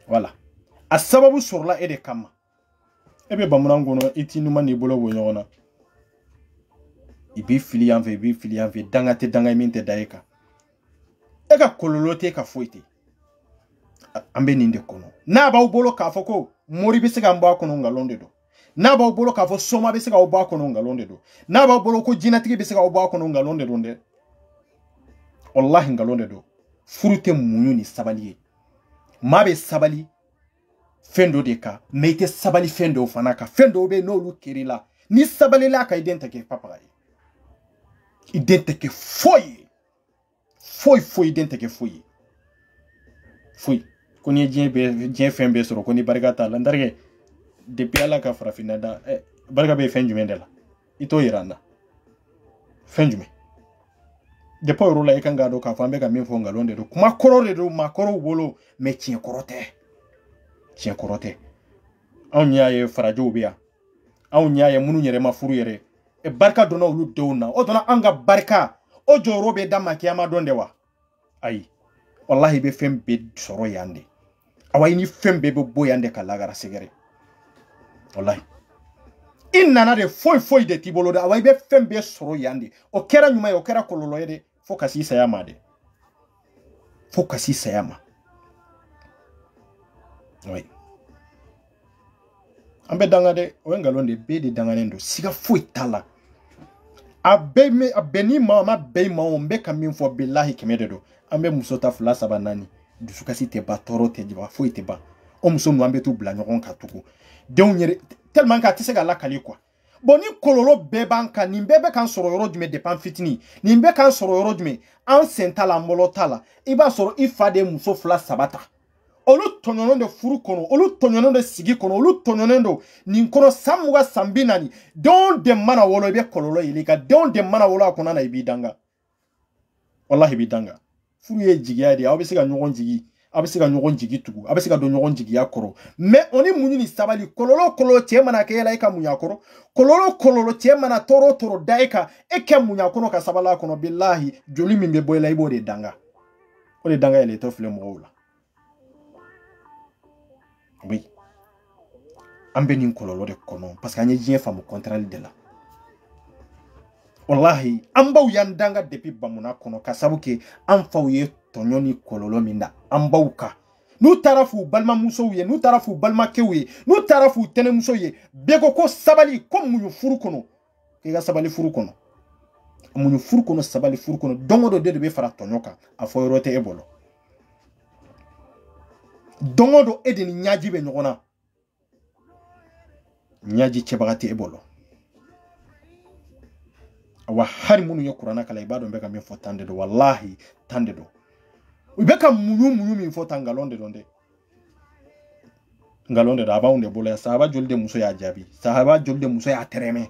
voilà asababu sorla ide kama ebe bamuna ngono itinuma ni bolo wonyona ibi fili yanve danga minte daika eka kololote ka foite ambe ninde kono na ba ubolo ka foko mori be sega mba kono ngalonde do na ba ubolo ka fo soma be sega oba kono ngalonde do na ba ubolo ko jinatigi be sega oba kono ngalonde do nde wallahi ngalonde do furute munyu ni sabali mabe sabali fendo de ka mais ite sabali fendo fana ka fendo be no lu kirila ni sabali la ka identique papa identique foi identique foi koni jien fembe soro koni barigata la ndarge depuis ala ka farafina da barga be fen jumendela ito irana fen jume de po rola e kanga do ka fambe ka min fo ngalonde do kuma korore do makoro wolo me chien korote anya ye farajo biya anya ye munu nyere mafuru yere e barka do no lu dewna o dona anga barka o joro be dama kiyama donde wa ayi wallahi be fem be soro yande awai ni fem be bo yande kala gara segere wallahi inna de foi de tibolo da awai be fem be soro yande o kera nyuma o kera kololo yede fokasi sayama de fokasi sayama oui ambe dangade o ngalonde be de danganendo siga foi tala abeni ma be ma o mbe kamin fo billahi kemededo ambe musota fula sabanani dusukasi te ba toro te jiba foi te ba o muso no ambe tu bla nyon ka tuku de onyere tellement ka tisega la kali quoi boni kololo bebanka ni bebe kan soro yoro dume depan fitini ni mbe kan soro yoro dume an sentala molotala iba soro ifade muso fula sabata olu tonyono furu kono olu tonyono sigi kono olu tonyono ni kono samuga sambinani don de mana wolo be kololo ilika don de mana wolo akona na ibidanga wallahi bidanga furu ye jigiya de abisiga nyogon jigi abisiga nyogon jigi tugu abisiga do nyogon jigi yakoro me oni munyi ni sabali kololo che mana ke laika munyakoro kololo che mana toro daika eke munyakono ka sabala kono billahi joli mimbe boyla ibo de danga o de danga ele to fle moula oui ambe ni kololo de kono parce que anye jien famu contral de la wallahi ambaw yandanga depuis bamuna kono kasabuke amfawye tonyoni kololo minda ambawka nu tarafu balma muso ye nu tarafu balma kewe nu tarafu tene muso ye bego ko sabali ko munyu furu kono ke ga sabali furu kono munyu furu kono sabali furu kono dongodo de be fara tonyoka afoyrote ebolo dongodo edeni nyaji be nyogona nyaji chebagati ebolo awa hari munu yo kurana kala ibado mbeka mi fotande do wallahi tande do ubeka munu mi fotangalonde donde ngalonde da baunde bola sahaba jolde muso ya jabi sahaba jolde muso ya tereme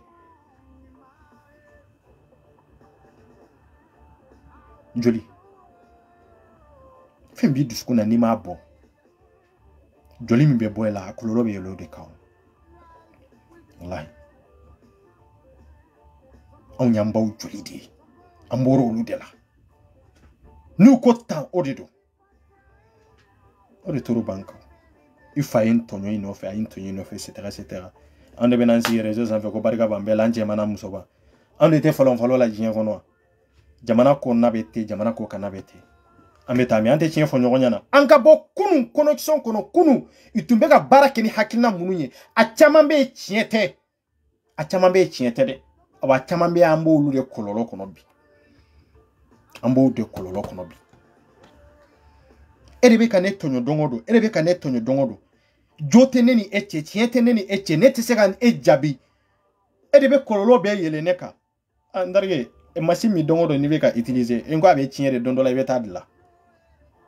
joli fembi duskuna ni mabo joli mi be bola kololo be yelo de kaw wallahi on yamba joli de amboro olu de la nu ko tan odido odi toro banko ifa intonyo inofe intonyo inofe etc ande benansi réseaux en fait ko barga bambe lanje mana musoba ande te falon la jien kono jamana ko nabete jamana ko kanabete ameta mi ante chien fo nyogonyana anka bo kunu connexion kono kunu itumbe ga barake ni hakina mununye achamambe chiete de aba chamambe ambo ulu de kololo kono bi ambo de kololo kono bi erebe ka netonyo dongodo jote neni eche chiete neni eche neti segan ejabi erebe kololo be yele neka andarge e masimi dongodo ni be ka utiliser engo abe chiere dondola be tadla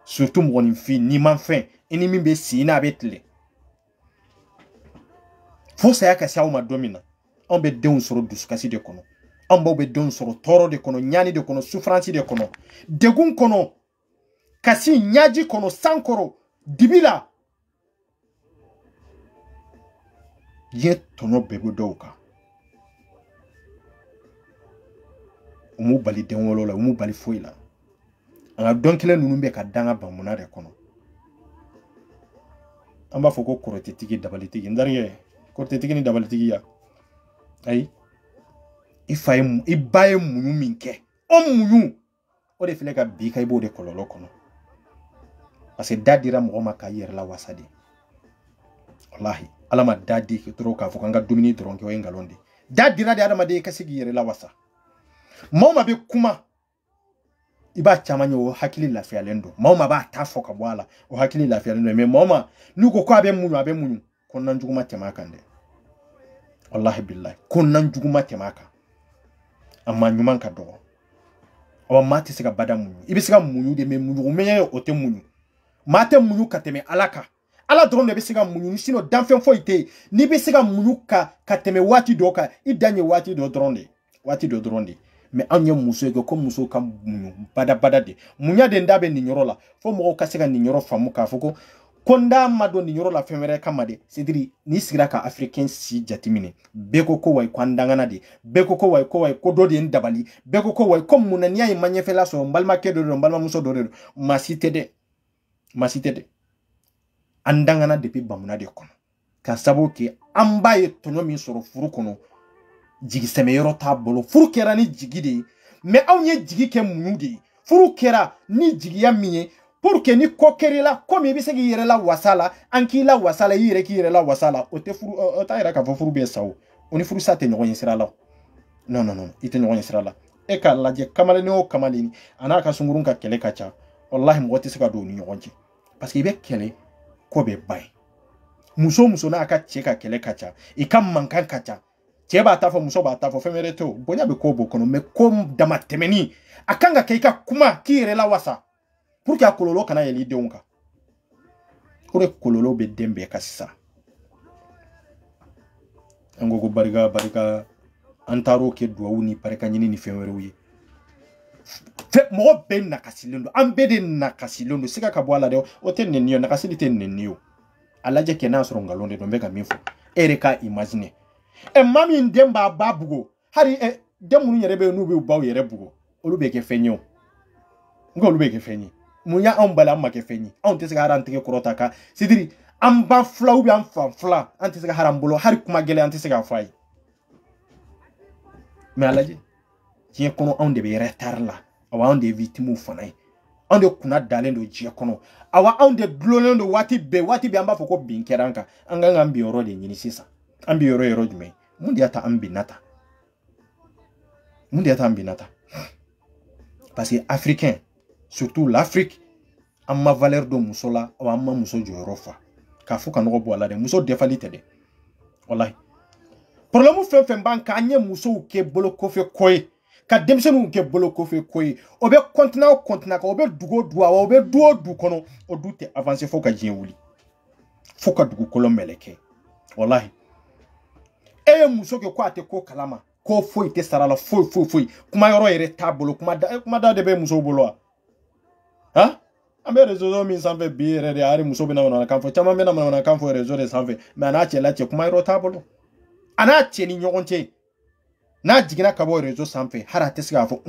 surtout mon fin ni man fin eni mi be sina betle fo sa ka sa o ma domina on be deun soro duskasi de kono on be deun soro toro de kono nyani de kono souffrance de kono degun kono kasi nyaji kono sankoro dibila ye tono bebo doka umu bali denwolo la umu bali foila anga donkele nunumbe ka danga bamuna de kono amba foko korotetiki dabalitiki ndarye korotetiki ni dabalitiki ya ay ifaye ibaye munyu minke o munyu o de file ka bi kay bo de kololo kono parce que dadira mo ma ka yer la wasade wallahi alama dadi ke tro ka foko nga domini dronke o ngalonde dadira de adama de ka sigi yer la wasa moma be kuma iba chamanye o hakili lafiyalen do mama ba ta fo ka bwala o hakili lafiyalen do me mama nuko ko abe munyu konnan juguma temaka nde wallahi billahi konnan juguma temaka amma nyuman ka do o mati sika bada munyu ibi sika munyu de me munyu me o te munyu mate munyu kateme alaka ala dron de bisiga munyu sino danfen fo ite ni bisiga munyu kateme wati doka idanye wati do dronde me anya muso ego ko muso kam munyu bada de munya de ndabe ni nyoro la fo mo ka sika ni nyoro famu ka foko konda mado ni nyoro la femere kamade sidiri ni sigira ka africain si jatimine beko ko way kwandangana de beko ko way ko do de ndabali beko ko way kom munania y manyefela so mbalma kedo do mbalma muso do masite de andangana depuis bamuna de kono ka sabo ke ambaye tonyo mi soro furu kono jigi seme yoro tabolo furu kera ni jigi de me awnye jigi ke munu de furu kera ni jigi ya miye pour que ni kokerela comme bi segi yere la wasala anki la wasala yire ki yere la wasala o te furu o ta yera ka furu be sawo oni furu sa te nyogo yisira la non ite nyogo yisira la e ka laje kamale ni o kamale ni anaka sungurun ka kele kacha wallahi mo te seka do ni nyogonje parce que be kele ko be bay muso na aka cheka kele kacha ikam mankan kacha cheba tafo muso ba tafo femere to bonya be ko bokono me kom damatemeni akanga keika kuma kire la wasa pour que akololo kana yeli deunka kure kololo be dembe kasisa ngogo bariga antaro ke duawuni pareka nyini ni femere wi fe mo ben nakasilondo ambede nakasilondo sika kabwala de oten niyo nakasilite niyo alaje kena soronga londe do mbeka mifo ereka imagine e mami ndemba babugo hari demunu yerebe nubi bawo yerebugo olube ke fenyo ngolube ke fenyi munya ambala make fenyi on tesiga harantike korotaka sidiri amba fla ubi am fla antesiga harambolo hari kuma gele antesiga fay me alaje tie kono on de be retard la awa on de victime fanay on de kuna dalendo je kono awa on de glolendo wati be amba foko binkeranka anga ambi oro de nyini sisa ambi oro ero jume mundi ata ambi nata parce que africain surtout l'Afrique amma valeur do musola awa amma muso jorofa ka foka no bo ala de muso defalite de wallahi problème fem banka anye muso ke bolo kofe koy ka demsenu ke bolo kofe koy obe continent ka obe dugo duwa obe du kono o dute avancer foka jienwuli foka dugo kolommeleke wallahi e muso ke ko ate ko kalama ko foi te sarala foi kuma yoro ere tabolo kuma da de be muso bolo ha ambe rezo mi sanfe biere de ari muso bina wana kanfo chama mena wana kanfo rezo de sanfe me anache la che kuma yoro tabolo anache ni nyogonche na jigina kabo rezo sanfe harate siga fo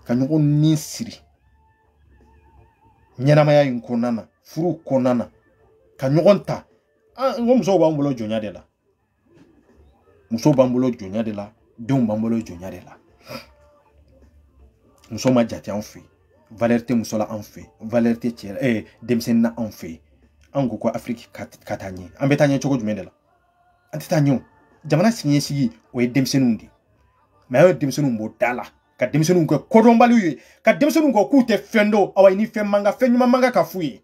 kanyo ni siri nyana maya inkonana furu konana kanyogonta ngomso bambolo jonya de la muso bambolo jonya de la don bambolo jonya de la muso ma jati en fait valeur te musola en fait valeur te tiere demsenna en fait ango ko Afrique katanye ambetanye choko jumende la antitanyo jamana sinye sigi o demsenundi ma demsenum bo dala ka demsenum ko kodombalu ka demsenum ko kute fendo awa ni fe manga ka fuyi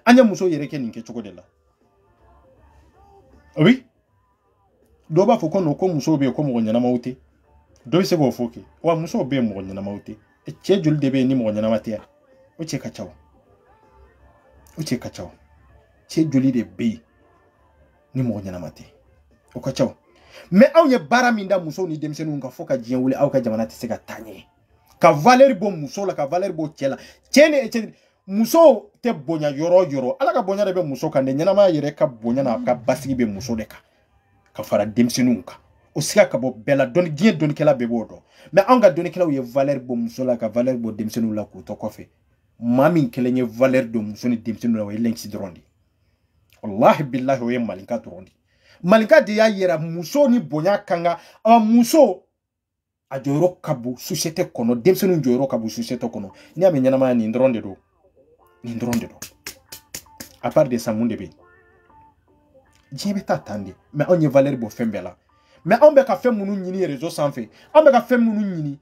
anya muso yereke ninke choko de la oui doba foko no ko muso be ko mo nyana mauti do se go foki wa muso be mo nyana mauti e chejul de be ni mo nyana matia o che kachaw chejuli de be ni mo nyana mate o kachaw me awye baraminda muso ni demsenu nga foka jien wule aw ka jamana te sega tanye ka valer bo muso la ka valer bo chela chene muso te bonya yoro ala ka bonya de be muso ka ne nyana ma yere ka bonya na ka basigi be muso de ka fara demsenu ka o sika ka bo bela don gien don kala be bodo me anga don kala ye valer bo muso la ka valer bo demsenu la ko to kofe mami kelenye valer do muso ni demsenu la way lenki drondi wallahi billahi wa malinka drondi malika de ya yera muso ni bonya kanga a muso a joro kabu société kono demsenu joro kabu société kono ni amenyana ma ni ndronde do à part de ça monde be jebe tatande mais on y valeur bo fembela mais on be ka fem munu nyini réseau sans fait on be ka fem munu nyini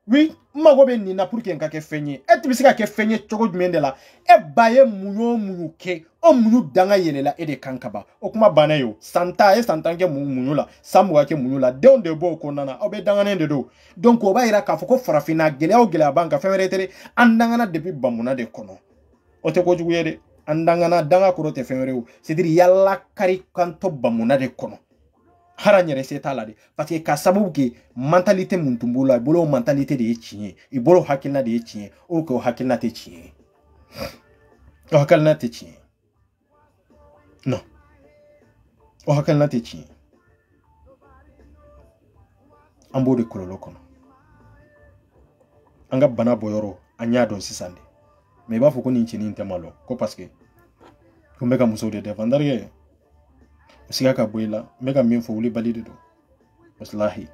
oui mago be ni na pour que nka ke fenye et bi sika ke fenye chogo jumende la e baye munyo munuke o munu danga yelela e de kankaba o kuma bana yo santa ke munyo la samuga ke munyo la de onde bo ko nana o be danga nende do donc o ba ira ka foko farafina gele o gele abanka femere tere andanga na depuis bamuna de kono o te ko juguyede andanga na danga ko te femere o c'est dire yalla kari kanto bamuna de kono haranyere setala de parce que ka sababu ke mentalité muntumbola bolo mentalité de yechinye i bolo hakilna de yechinye o ko hakilna te chinye o hakilna te chinye non o hakilna te chinye ambo de kololo kono anga bana boyoro anya don sisande mais ba foko ni nchini ntemalo ko parce que ko mega muso de devandarge siga ka boyla mega min fo wuli balide do wallahi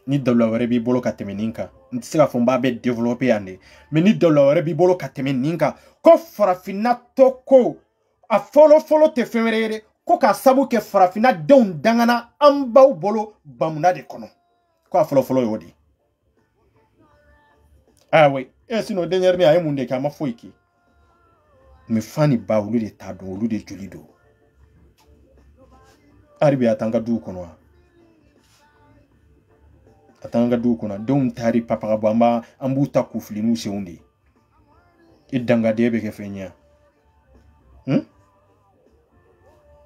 ni dawla ware bi bolo ka temeninka nti siga fo mba be développer ande mais ni dawla ware bi bolo ka temeninka ko farafina toko a folo te femerere ko ka sabu ke farafina don dangana ambaw bolo bamuna de kono ko a folo yodi ah oui et sinon dernière ni ay munde ka ma foiki me fani ba wulu de tado wulu de julido aribi atanga du kono don tari papa bamba ambuta kuflinu seundi idanga debe ke fenya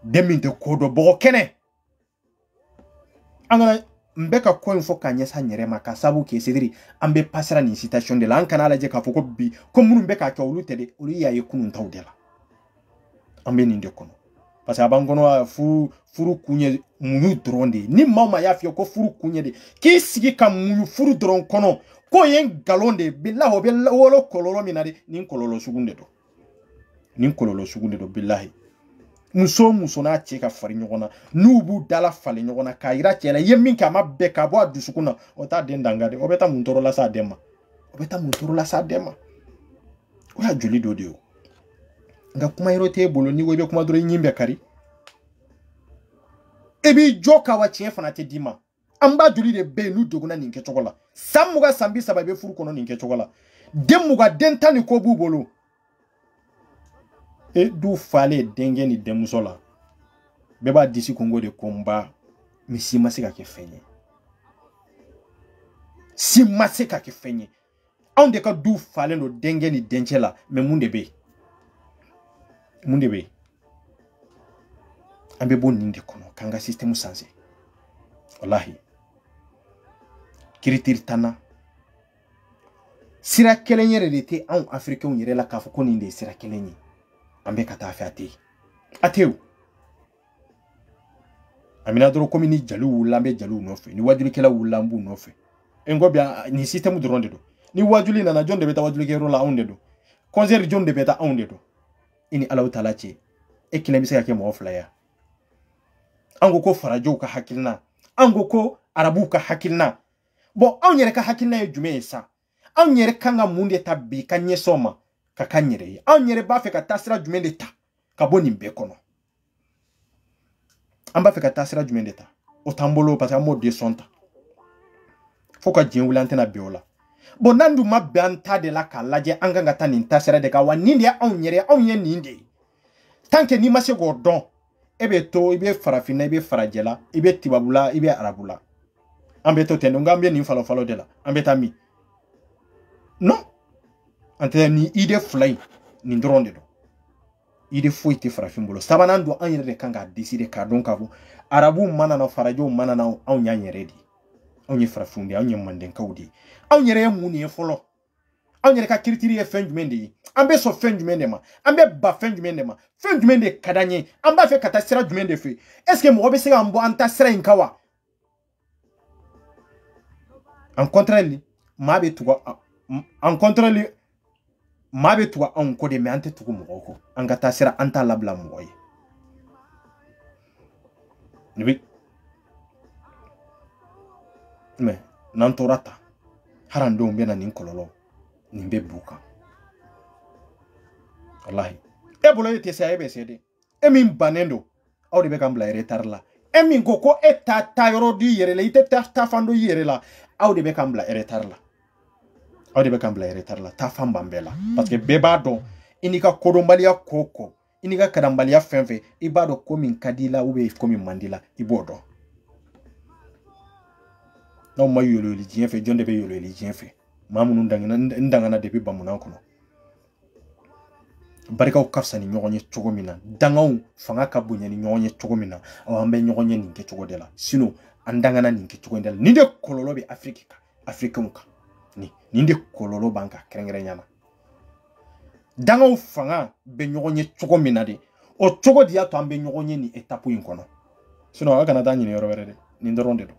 deminte kodo bo kene angana mbeka ko info kanya sa nyerema ka sabu ke sediri ambe pasara ni citation de la ankana la je ka foko bi ko munu mbeka ka olu tede olu ya yekunu tawdela ambe ni de kono parce que abangono furu kunye munu dronde ni mama ya fiyo ko furu kunye de ki sigi ka munu furu dron kono ko yen galonde billahi be wolo kololo minade nin kololo sugunde do billahi muso na cheka fari nyogona nubu dala fale nyogona ka ira chela yemin ka mabbe ka bo adusukuna o ta dendanga de obeta muntoro la sa dema o ya joli do dio nga kuma iro te bolo ni webe kuma dore nyimbe kari ebi joka wa chien fana te dima amba joli de be nu doguna ninke chokola samuga sambi sababe furu kono ninke chokola demuga dentani ko bu bolo e du fale denge ni demusola beba disi kongo de komba mi simasika ke fenye on de ka du fale no denge ni denchela me munde be ambe bon ninde kono kanga système sanse wallahi kiritir tana sira kelenyere de te en africain nyere la ka foko ninde sira kelenyi ambe kata afati ateu amina doro komi ni jalu lambe jalu nofe ni wajuli kela ulambu nofe engo bia ni système dronde do ni wajuli na jonde beta wajuli ke rola onde do konzer jonde beta onde do ini alaw talache e kilemisa yake mo flyer ango ko farajo ka hakilna ango ko arabu ka hakilna bo awnyere ka hakilna e jumesa awnyere kanga munde tabbi kanye soma ka kanyere awnyere ba fe ka tasira jumende ta ka boni mbe kono amba fe ka tasira jumende ta o tambolo parce que mo de sonta foka jin wulante na biola bo nandu mabanta de la ka laje anga ta ni tasira de ka wanindi ya awnyere awnye nindi tanke ni mase gordon ebe to ibe farafina ibe farajela ibe tibabula ibe arabula ambe to tendo ngambie ni falo de la ambe tami non ante ni ide fly ni ndronde do ide foite farafimbolo sabanando anyere de kanga décider ka donc avo arabu mana na farajo mana na awnya nyeredi awnya farafundi awnya manden kawdi awnyere muni folo awnyere ka kiritiri e fenjumende ambe so fenjumende ma ambe ba fenjumende ma fenjumende kadanye amba fe katasira jumende fe est-ce que mo be se ambo anta sira inkawa en contraire mabe tuwa en contraire mabe tuwa on ko de me ante tuko mo ko anga tasira anta labla mo yi ni me nantorata harando mbe na nin kololo nimbe buka wallahi e bolo yete sa ebe sede e min banendo awde be kambla retard la e min goko eta tayoro di yere le ite ta fando yere la awde be kambla retard la aw de be kan bila retard la ta fam bambela parce que beba don inika kodonbalia koko inika kadambalia fenfe ibado ko min kadila ube ko min mandila ibodo no ma yolo li jenfe jonde be yolo li jenfe mamunu ndangana depuis bamuna kono barika kafsa ni nyonye chogomina dangaw fanga ka bunya ni nyonye chogomina awambe nyonye ni nke chogodela sino andangana ni nke chogodela ninde kololo be afrika muka ni ninde kololo banka krengere nyana dangaw fanga be nyonye chogomina de o chogodi ya to ambe nyonye ni etapu inkono sino aga na danyi ni yorowere ni ndoronde do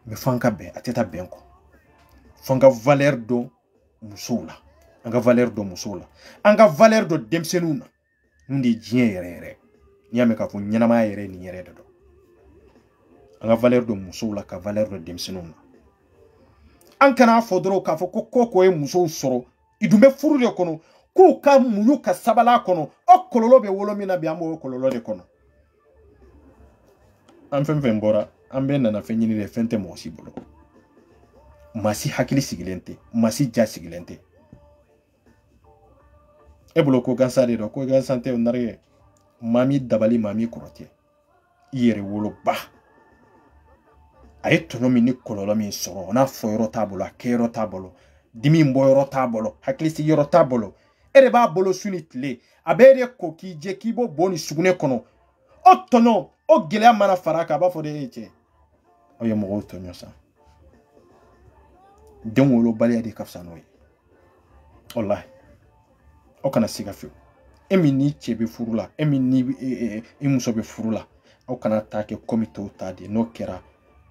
me fanka be ateta benko fanga valeur do musula anga valeur do musula anga valeur do demsenuna nundi jien yere nyame ka fu nyanama yere ni yere do anga valeur do musula ka valeur do demsenuna ankana fodoro ka fo ko e muso soro idumbe furu de kono ko ka muyu ka sabala kono o kololo be wolo mina bi amo kololo de kono am fem bora ambe nana fenyini de fente mo sibolo masi hakili sigilente masi ja sigilente ebolo ko gansade do ko gansante onare mami dabali mami korotie yere wolo ba ayetto no mini kololo min soro na foyro tabolo akero tabolo dimi mboyro tabolo hakili sigiro tabolo ere ba bolo sunitle abere ko kije kibo boni sugune kono ottono o gele mana faraka ba fode eche oye mo to nyosa denwolo balia de kafsanoy wallahi o kana siga fi emi ni chebe furula emi ni imuso be furula o kana take komito tadi no kera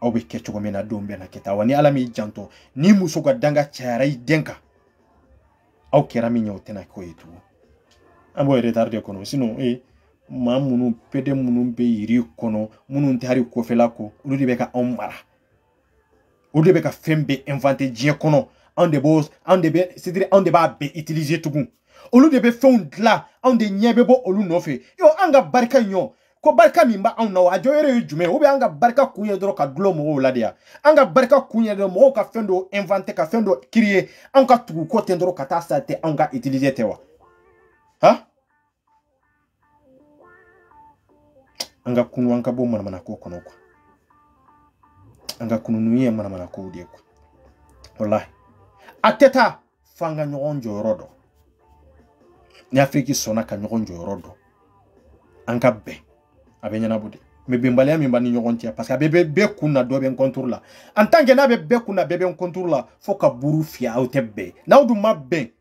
o be kecho mena dombe na keta wani alami janto ni muso ga danga charai denka o kera mi nyotena ko yitu ambo retarde kono sino ma munu pede munu be yiri kono munu ntari ko fela ko ulu de be ka omara ulu de be ka fembe inventer jien kono on de boss on de be c'est-à-dire on de ba be utiliser tugun ulu de be fond la on de nyebe bo ulu no fe yo anga barka nyo ko barka mimba on no ajo yere jume obi anga barka kunye dro ka glo mo la dia anga barka kunye de mo ka fendo inventer ka fendo créer anga tugu ko tendro ka ta sa te anga utiliser tewa ha anga kunu anka bo mana ko kono kwa anga kunu nuye mana ko de kwa wallahi ateta fanga nyonjo rodo ni afriki sona ka nyonjo rodo anka be abenya na bude me bimbale ya mimba ni nyontia parce que be kuna do be contour la en tant que na be kuna be contour la fo ka buru fia o tebbe na odu mabbe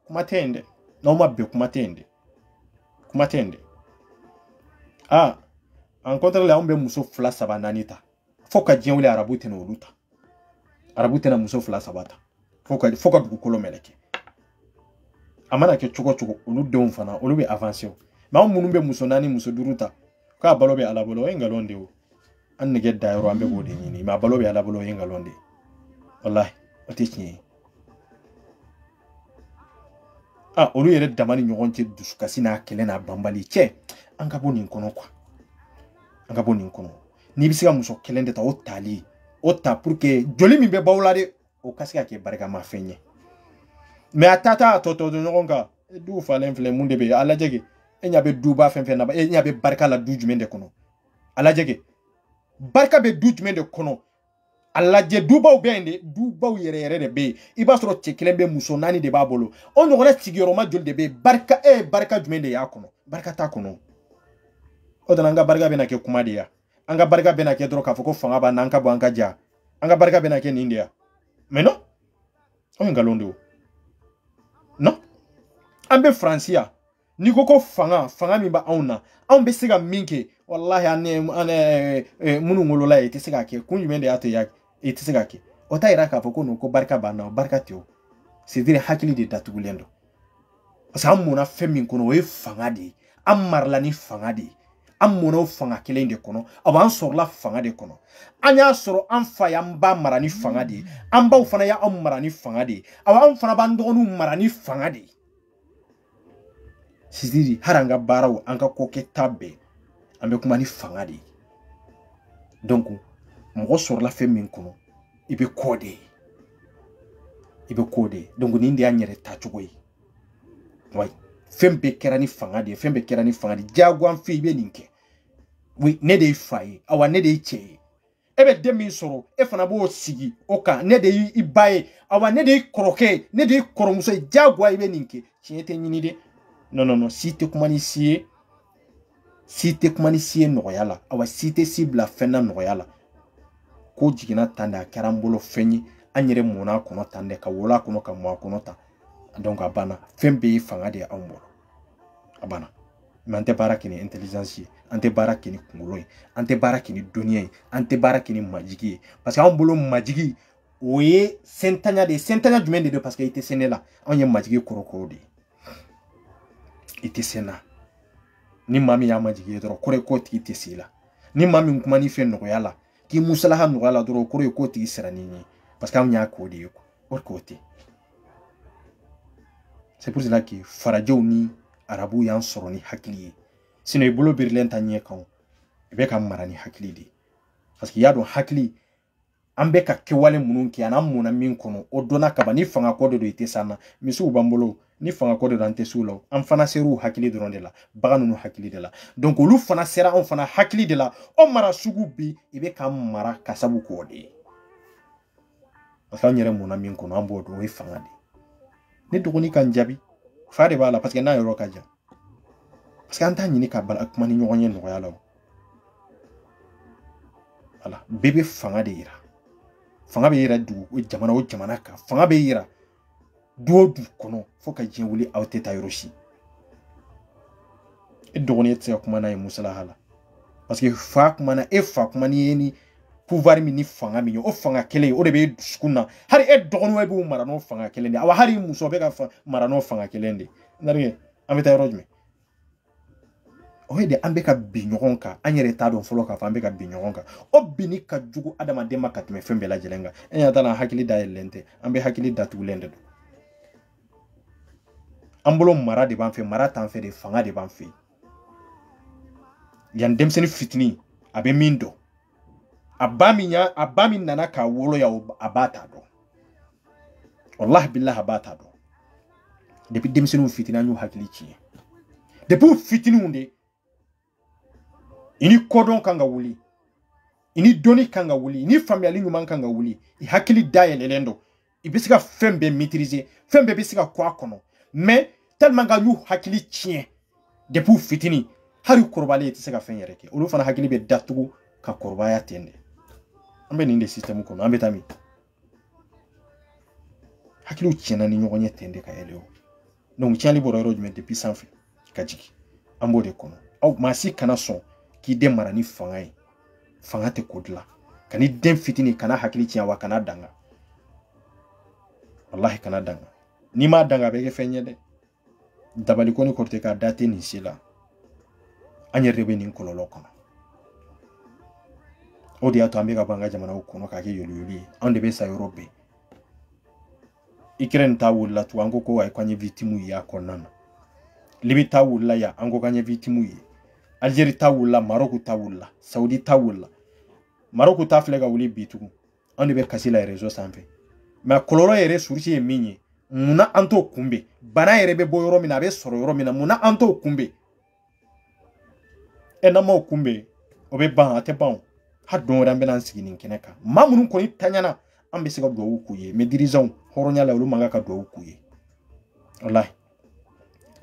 kuma tende na mabbe kuma tende en contre la ombe muso fla sabananita foka jienwele arabute no luta arabute na muso fla sabata foka du kolo meleke amana ke chuko olu de fana olu be avancer ma on munumbe muso nani muso duruta ka balobe ala bolo engalonde o an ne gedda yoro ambe gode nyini ma balobe ala bolo engalonde wallahi otichi olu yere damani nyogonche duskasina kelena bambali che anga boni nkono kwa anga boni nkono ni bisiga muso kelende ta otali ota pour que joli mi be bawlade o kasika ke barka ma fenye me atata toto do ngonga du falen fle munde be ala jege enya be duba fenfe na enya be barka la du jumende kono ala jege barka be du jumende kono ala je duba o bende duba o yere de be iba soro chekelembe muso nani de babolo on ngona tigiro ma jol de be barka barka jumende ya kono barka ta kono odana nga barka be na ke kuma dia anga barka be na ke dro ka foko fanga ba nanka bo anga ja anga barka be na ke nindia mais non on ngalondo non ambe francia ni koko fanga mi ba auna on be siga minke wallahi ane munu ngolola ite siga ke kunjumende ate ya ite siga ke ota iraka foko no ko barka ba na barka tio c'est dire hakili de datugulendo asa mona femin kono we fanga de amarla ni fanga de ammono fanga kelende kono aban sorla fanga de kono anya soro anfa ya mba marani fanga de amba ufana ya marani fanga de awan fana bandonu marani fanga de sidiri haranga barawo anka koke tabbe ambe kuma ni fanga de donc mo sorla femin kono ibe kode donc ni ndi anyere tachugo yi way fembe kerani fanga de jagwan fi be ninke we ne de faye awa ne de che ebe demi soro e fana bo sigi oka ne de ibaye awa ne de kroke ne de koromso jagwa ibe ninke chiete nyini de non site kumani sie noyala awa site cible fena noyala ko jigina tanda karambolo fenyi anyere mona kono tande ka wola kono ka mo kono ta donc abana fembe fanga de ambo abana mante barakini intelligence ante barakini kungolo ante barakini dunia ante barakini majigi parce que ambolo majigi oye sentanya jumende de parce que ite senela onye majigi koroko de ite sena ni mami ya majigi dro kore ko ti ite sila ni mami kuma ni fe no yala ki musalaha no yala dro kore ko ti sera nini parce que amnya ko de ko or côté c'est pour cela que farajo ni arabu yan soro ni hakili sino ibolo birlen tanye kan ibe kan marani hakili di parce que yado hakili ambe ka kewale mununki anamuna min kono odona ka bani fanga ko do ite sana misu bambolo ni fanga ko do ante sulo am fana seru hakili do rondela baganu hakili de la donc olu fana sera on fana hakili de la o mara sugu bi ibe kan mara kasabu ko de parce que nyere muna min kono ambo do we fanga de ni duguni kan jabi faade bala parce que na yoro kaja parce que anta nyini ka bala akuma ni nyonye no yala ala bebe fanga de ira fanga be ira du jamana ka fanga be ira du kono foka jenwuli awte ta yoroshi e duguni tse akuma na musala hala parce que fa kuma na e fa kuma ni yeni pouvoir mi ni fanga mi o fanga kele o de be skuna hari e dogonu we bu mara no fanga kele ndi awa hari muso be ka mara no fanga kele ndi ndari ameta rojme o de ambe ka binyonka anyere ta don folo ka fa ambe ka binyonka o bini ka jugu adama de makatme fembe la jelenga enya dala hakili da lente ambe hakili da tu lende do ambolo mara de ban fe mara tan fe de fanga de ban fe yan demseni fitini abe mindo abami nana ka wolo ya abata do wallahi billahi abata do depuis demsenu fitina ñu hakili ci depuis fitinu unde ini kodon kanga wuli ini doni kanga wuli ini family ñu man kanga wuli I hakili dayele lendo I bisika fembe maîtriser fembe bisika kwa kono mais tellement nga ñu hakili ci depuis fitini hari kurbale ti seka fen yereke olu fana hakili be datugu ka kurbaya tende ambe ninde system kono ambe tami hakilu chena ni nyonye tende ka eleo donc chali bororo jume depuis sanfi kajiki ambo de kono au masi kana son ki demara ni fangai fangate kodla kani dem fitini kana hakili chiya wa kana danga wallahi kana danga ni ma danga bege fenye de dabali koni korte ka date ni sila anye rebe ni kololo kono odi ato ambega banga jamana ukono ka ke yoli ande be sa Europe ikren ta wulla tu ango ko ay kwanye victimu ya konana libi ta wulla ya ango kanye victimu yi Algerie ta wulla Maroc ta wulla Saudi ta wulla Maroc ta flega wuli bitu ande be kasila rezo sanfe ma koloro yere surisi e minye muna anto kumbe bana yere be boyoro mina be soro yoro mina muna anto kumbe enamo kumbe obe ban ate ban ha don rambe nan siginin keneka mamunun ko tanyana ambe siga do wukuye me dirigeant horonya la lu manga ka do wukuye wallahi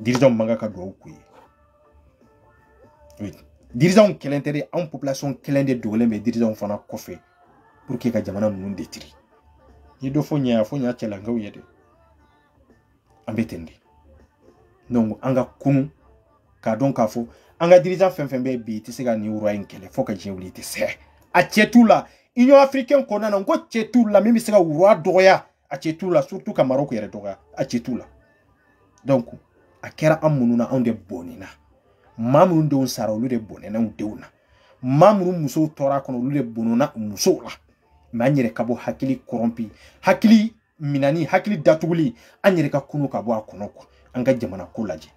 dirigeant manga ka do wukuye oui dirigeant kelentere en population kelende dole me dirigeant fana kofe pour que ka jamana nun detri ni do fonya chela ngaw yede ambe tende non anga kunu ka don ka fo anga dirigeant fembe bi ti siga ni uro enkele foka jewli ti se a chetula Union africaine konana ngo chetula mimi sika urwa doya a chetula surtout ka Maroc yere doya a chetula donc a kera amununa onde bonina mamunu de sara lu de bonena deuna mamunu muso tora kono lu de bonona muso la manyere kabo hakili korompi hakili minani hakili datuguli anyere ka kunu kabo akono ko anga jamana kolaje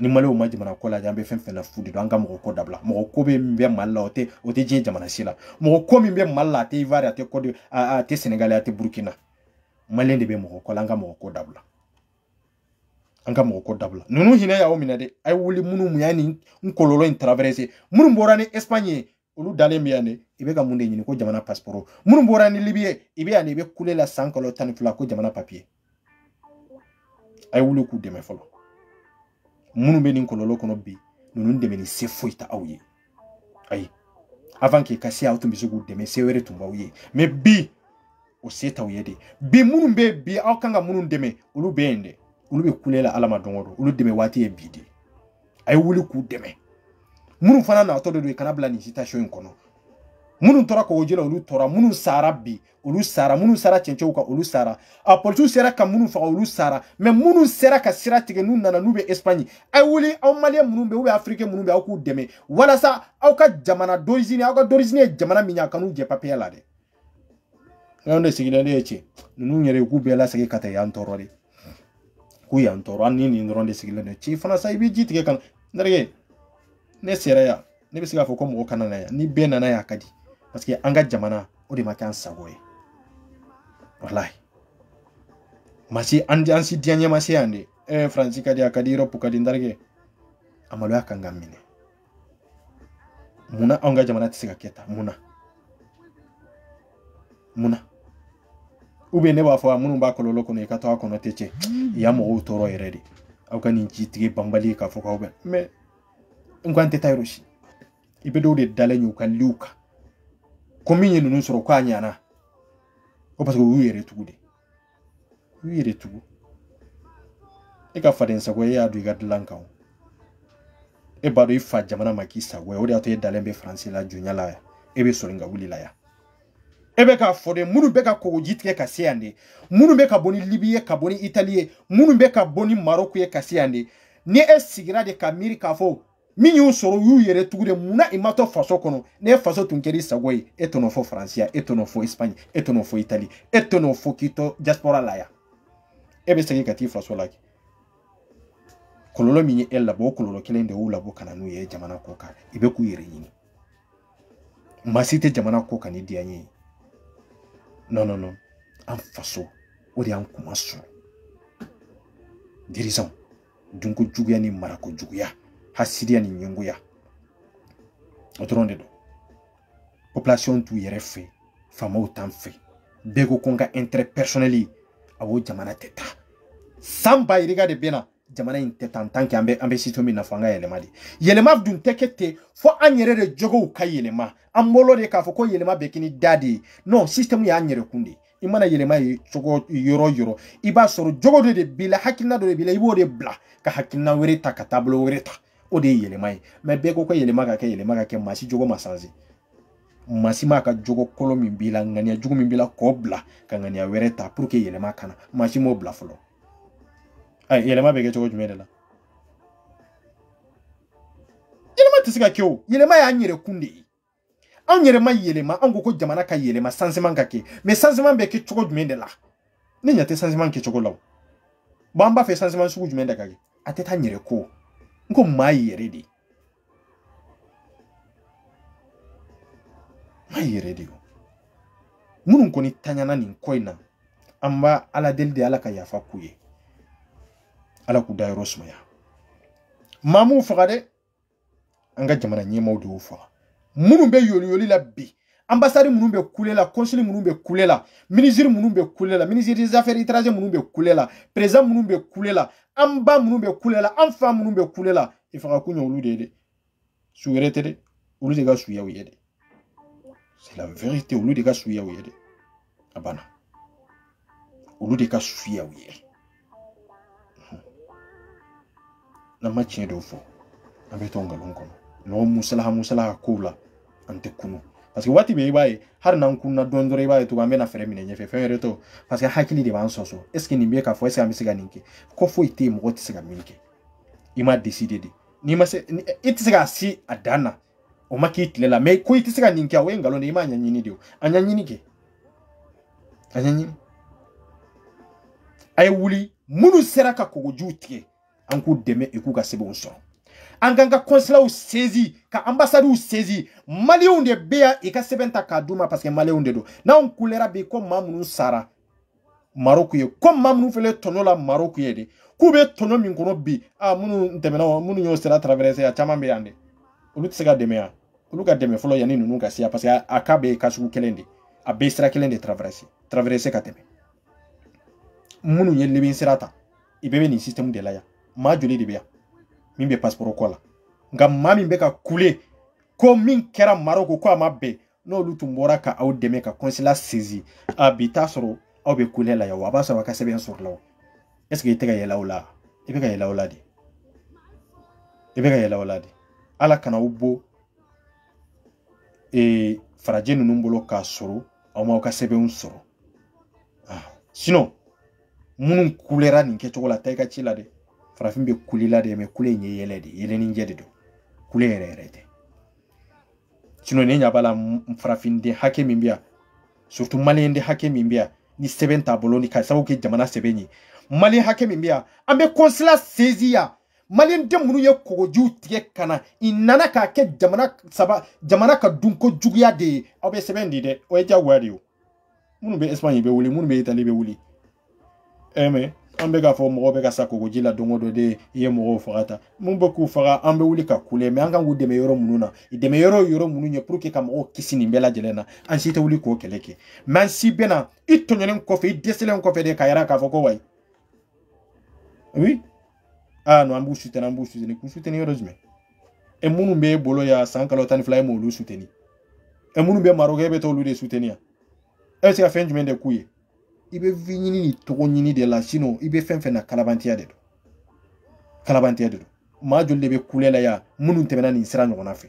ni malew ma jamana ko la jambe fen na fudi do anga mo ko dabla mo ko be mbe malla ote je jamana sila mo ko mi mbe malla te Ivoire ate ko ate Sénégal ate Burkina malen de be mo ko la anga mo ko dabla nunu hina ya o minade ay wuli munu muyani nkololo in traverser munu borani Espagne olu dale mbiane ibe ka munde nyini ko jamana passeport munu borani Libye ibe ani be kule la sankolo tan fula ko jamana papier ay wuli ku deme folo munu be nin kololo kono bi nunu deme ni se foita awye ay avant que kasi auto bisugu deme se were tumba awye me bi o se tawye de bi munu be bi akanga munu deme olu be ende olu be kule la alama dongodo olu deme wati e bidi ay wuli ku deme munu fana na to de kana bla ni citation kono munu tora ko wojela olu tora munu sara bi olu sara munu sara chencho ka olu sara a portu sera ka munu fa olu sara mais munu sera ka sira tige nu nana nu be Espagne ay wuli aw malien munu be ou be africain munu be aku deme wala sa aw ka jamana d'origine aw ka d'origine jamana minya kanu je papier la de ngande sigile de eche nu nyere ku be la sege kata ya ntoro de ku ya ntoro anni ni ndronde sigile de chi fana sa ibi jitige kan ndarge ne sera ya ne be siga fo ko mo kanana ya ni be nana ya kadi parce que anga jamana o de makan sagoye wallahi masi ansi dianye masi ande Francis kadi akadi Europe kadi ndarge amalo akanga mine muna anga jamana tsika keta muna ube ne ba fo munu ba kololo kono ka to kono teche ya mo toro eredi au kan inji tige bambali ka fo ka ube me ngwante tayroshi ibe do de dalanyu kan luka kominye nunu soro kwa nyana o parce que wuyere tugu e ka faden sa goye adu ga dlanka e bado ifa jamana makisa goye o de ato e dalembe français la junyala ya e be solinga wuli la ya e be ka fode munu be ka ko jitke ka siande munu be ka boni Libye ka boni Italie munu be ka boni Maroc ye ka siande ni e sigira de kamiri ka fo minyu soro yu yere tugude muna imato faso kono ne faso tunkeri sagoy etono fo Francia etono fo Espagne etono fo Italie etono fo kito diaspora laya ebe segi kati faso laki kololo minye ella bo kololo kelende ula bo kana nu ye jamana ko ka ibe ku yere yini masite jamana ko ka ni dianye non am faso odi an kuma so dirisan dunko juguya ni marako juguya hasidia ni nyunguya otoronde do population tu yere fe fama utan fe bego konga interpersonneli awo jamana teta samba iriga de bena jamana inteta tanki ambe sitomi na fanga yelema dun tekete fo anyere de jogo ka yelema amolo de ka fo ko yelema bekini dadi non system ya anyere kundi imana yelema chogo yoro iba soro jogo de bila hakilna do de bila ibo de bla ka hakilna wereta ka tablo wereta o de yelema me bego ko yelema ka ke masi jogo masanzi masi maka jogo kolo min bila ngania jogo min bila ko bla ka ngania wereta pour que yelema kana masi mo bla folo ay yelema bege jogo jumede la yelema tisika kyo yelema ya nyere kundi an yere ma yelema an ko jamana ka yelema sanseman ka ke mais sanseman be ke jogo jumede la ni nyate sanseman ke jogo law bamba fe sanseman sugu jumede ka ke ateta nyere ko ngo mai yere di mai yere di munun ko ni tanyana ni koina amba ala delde ala ka yafa kuye ala ku dayro sumaya mamu fagade anga jamana nyema do fa munu be yoli la bi ambassade munu be kulela consul munu be kulela ministre munu be kulela ministre des affaires étrangères munu be kulela président munu be kulela amba munu be kulela enfant munu be kulela ifaka kunyo ulu de sugerete de ulu de ga suya wiyede c'est la vérité ulu de ga suya wiyede abana ulu de ga suya wiyede na match do fo abetonga lonkono no musalaha kula ante kunu parce que wati be baye har nan kunna dondore baye to gambe na fere mine nyefe fere to parce que hakili de ban soso est ce que ni be ka fo est ce que mi siga ninke ko fo ite mo oti siga minke ima décider de ni ma se iti siga si adana o maki tlela mais ko iti siga ninke awe ngalo ne ima nyanyini dio anyanyini ke anyanyini ay wuli munu seraka ko jutie an k'u dɛmɛ i k'u ka sɛbɛnw sɔrɔ an k'an ka consulat saisi ka ambassade saisi maliyɛnw de bɛ yan i ka sɛbɛn ta k'a d'u ma parce que maliyɛnw de don n'anw kulera bi ko maa minnu sara Maroc ye comme maa minnu fɛnɛ tɔɲɔ la Maroc ye de k'u bɛ tɔɲɔ min kɔnɔ bi minnu tɛmɛna minnu y'o sira traverser a caman bɛ yan de olu tɛ se ka dɛmɛ yan olu ka dɛmɛ fɔlɔ yanni ninnu ka se yan parce que a cas bɛɛ ye cas sugu kelen de a bɛɛ sira kelen de traverser ka tɛmɛ minnu ye Libye sira ta i bɛɛ bɛ nin système de la yan maa joli de bɛ yan min bɛ passeport ko la nka maa min bɛ ka kule ko min kɛra Maroc ko a ma bɛn n'olu tun bɔra ka aw dɛmɛ ka consulat saisi bi t'a sɔrɔ aw bɛ kule la yan wa a b'a sɔrɔ a ka sɛbɛn sɔrɔ la est-ce que i tɛ ka yɛlɛ o la i bɛ ka yɛlɛ o la de i bɛ ka yɛlɛ o la de ala kana aw bɔ farajɛ ninnu bolo k'a sɔrɔ aw m'aw ka sɛbɛnw sɔrɔ sinon minnu kulera nin kɛcogo la taa i ka ci la dɛ farafin bɛ kulila de mais kule in ye yɛlɛ de yɛlɛninjɛ de don kule yɛrɛ yɛrɛ tɛ sinon ne ɲɛ b'a la farafin den hakɛ min bɛ yan surtout maliyɛn den hakɛ min bɛ yan ni sɛbɛn t'a bolo ni ka sababu kɛ jamana sɛbɛn ye maliyɛn hakɛ min bɛ yan an bɛ consulat saisi yan maliyɛn den minnu ye kogojiw tigɛ ka na i nana k'a kɛ jamana ka dunko juguya de ye aw bɛ sɛbɛn di dɛ o ye diyagoya de ye minnu bɛ Espagne bɛ wuli minnu bɛ Italie bɛ wuli mais an bɛ k'a fɔ mɔgɔw bɛ ka sa kogoji la don o don de i ye mɔgɔw faga ta mun bɛ k'u faga an bɛ wuli ka kule mais an kan k'u dɛmɛ yɔrɔ minnu na i dɛmɛ yɔrɔ minnu ye pour que ka mɔgɔw kisi nin bɛɛ lajɛlen na an si tɛ wuli k'o kɛlɛ kɛ mais an si bɛ na i tɔɲɔnen kɔfɛ i dɛsɛlen kɔfɛ de k'a yira k'a fɔ ko wayi oui non an b'u soutenir k'u soutenir yɔrɔ jumɛn minnu bɛ e bolo yan san kalo 12 e m'olu soutenir minnu bɛ Maroc e bɛ t'olu de soutenir e bɛ se ka fɛn jumɛn de k'u ye i bɛ vie ɲini ni tɔgɔ ɲini de la sinon i bɛ fɛn fɛn na kalabantiya de don maa joli de bɛ kule la yan minnu tɛmɛna nin sira ɲɔgɔnna fɛ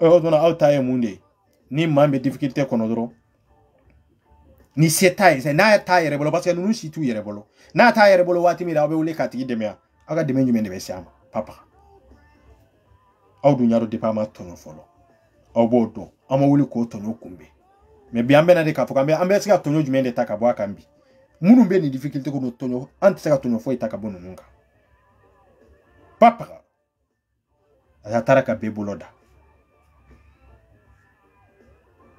o donna aw ta ye mun de ye ni maa bɛ difficulté kɔnɔ dɔrɔn ni se t'a ye n'a t'a yɛrɛ bolo parce que ninnu si t'u yɛrɛ bolo n'a t'a yɛrɛ bolo waati min na aw bɛ wuli k'a tigi dɛmɛ yan aw ka dɛmɛ jumɛn de bɛ se a ma papa aw dun y'a dɔn depuis a ma tɔɲɔ fɔlɔ aw b'o dɔn an ma wuli k'o tɔɲɔ kunbɛn mais bi an bɛna de k'a fɔ an bɛ se ka tɔɲɔ jumɛn de ta ka bɔ a kan bi minnu bɛ nin difficulté kɔnɔ tɔɲɔ an tɛ se ka tɔɲɔ foyi ta ka bɔ ninnu kan papa a taara ka bɛɛ bolo da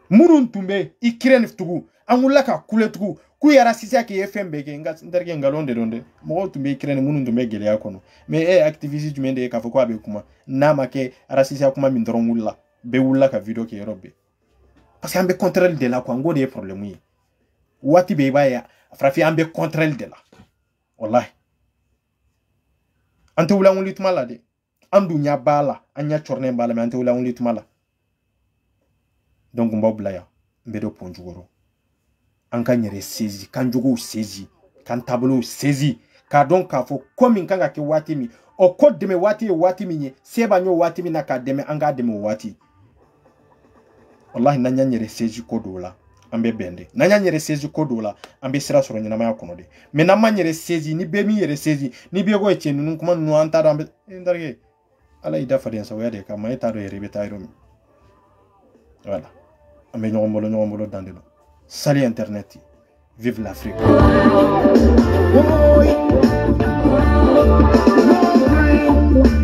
minnu tun bɛ Ukraine tugu an wulila ka kule tugu k'u yɛrɛ sisan k'i ye fɛn bɛɛ kɛ n terikɛ nkalon de don dɛ mɔgɔw tun bɛ Ukraine minnu tun bɛ gɛlɛya kɔnɔ mais activiste jumɛn de ye k'a fɔ ko a bɛ kuma n'a ma kɛ arasisiya kuma min dɔrɔn wulila bɛɛ wulila ka video kɛ yɔrɔ bɛɛ parce que an bɛ contraire de la quoi n ko de ye problème ye waati bɛɛ i b'a ye farafin an bɛ contraire de la wallahi an tɛ wuli an wuli tuma la dɛ an dun ɲɛ b'a la an ɲɛ cɔrɔnen b'a la mais an tɛ wuli an wuli tuma la donc n b'aw bila yan n bɛ don pɔn jukɔrɔ an ka n yɛrɛ saisi k'an jogow saisi k'an taabolow saisi k'a dɔn k'a fɔ ko min kan ka kɛ waati min o ko dɛmɛ waati ye waati min ye se b'an ye waati min na k'a dɛmɛ an k'a dɛmɛ o waati wallahi n'an y'an yɛrɛ saisi ko dɔw la an bɛ bɛn de n'an y'an yɛrɛ saisi ko dɔw la an bɛ sira sɔrɔ ɲɛnamaya kɔnɔ de mais n'an m'an yɛrɛ saisi ni bɛɛ min yɛrɛ saisi ni bɛɛ ko cɛ ninnu kuma ninnu an t'a dɔn an bɛ n terikɛ ala y'i da fadenya sagoya de kama e t'a dɔn yɛrɛ i bɛ taa yɔrɔ min voilà an bɛ ɲɔgɔn bolo dan de la salut internet vive l'Afrique. Oh,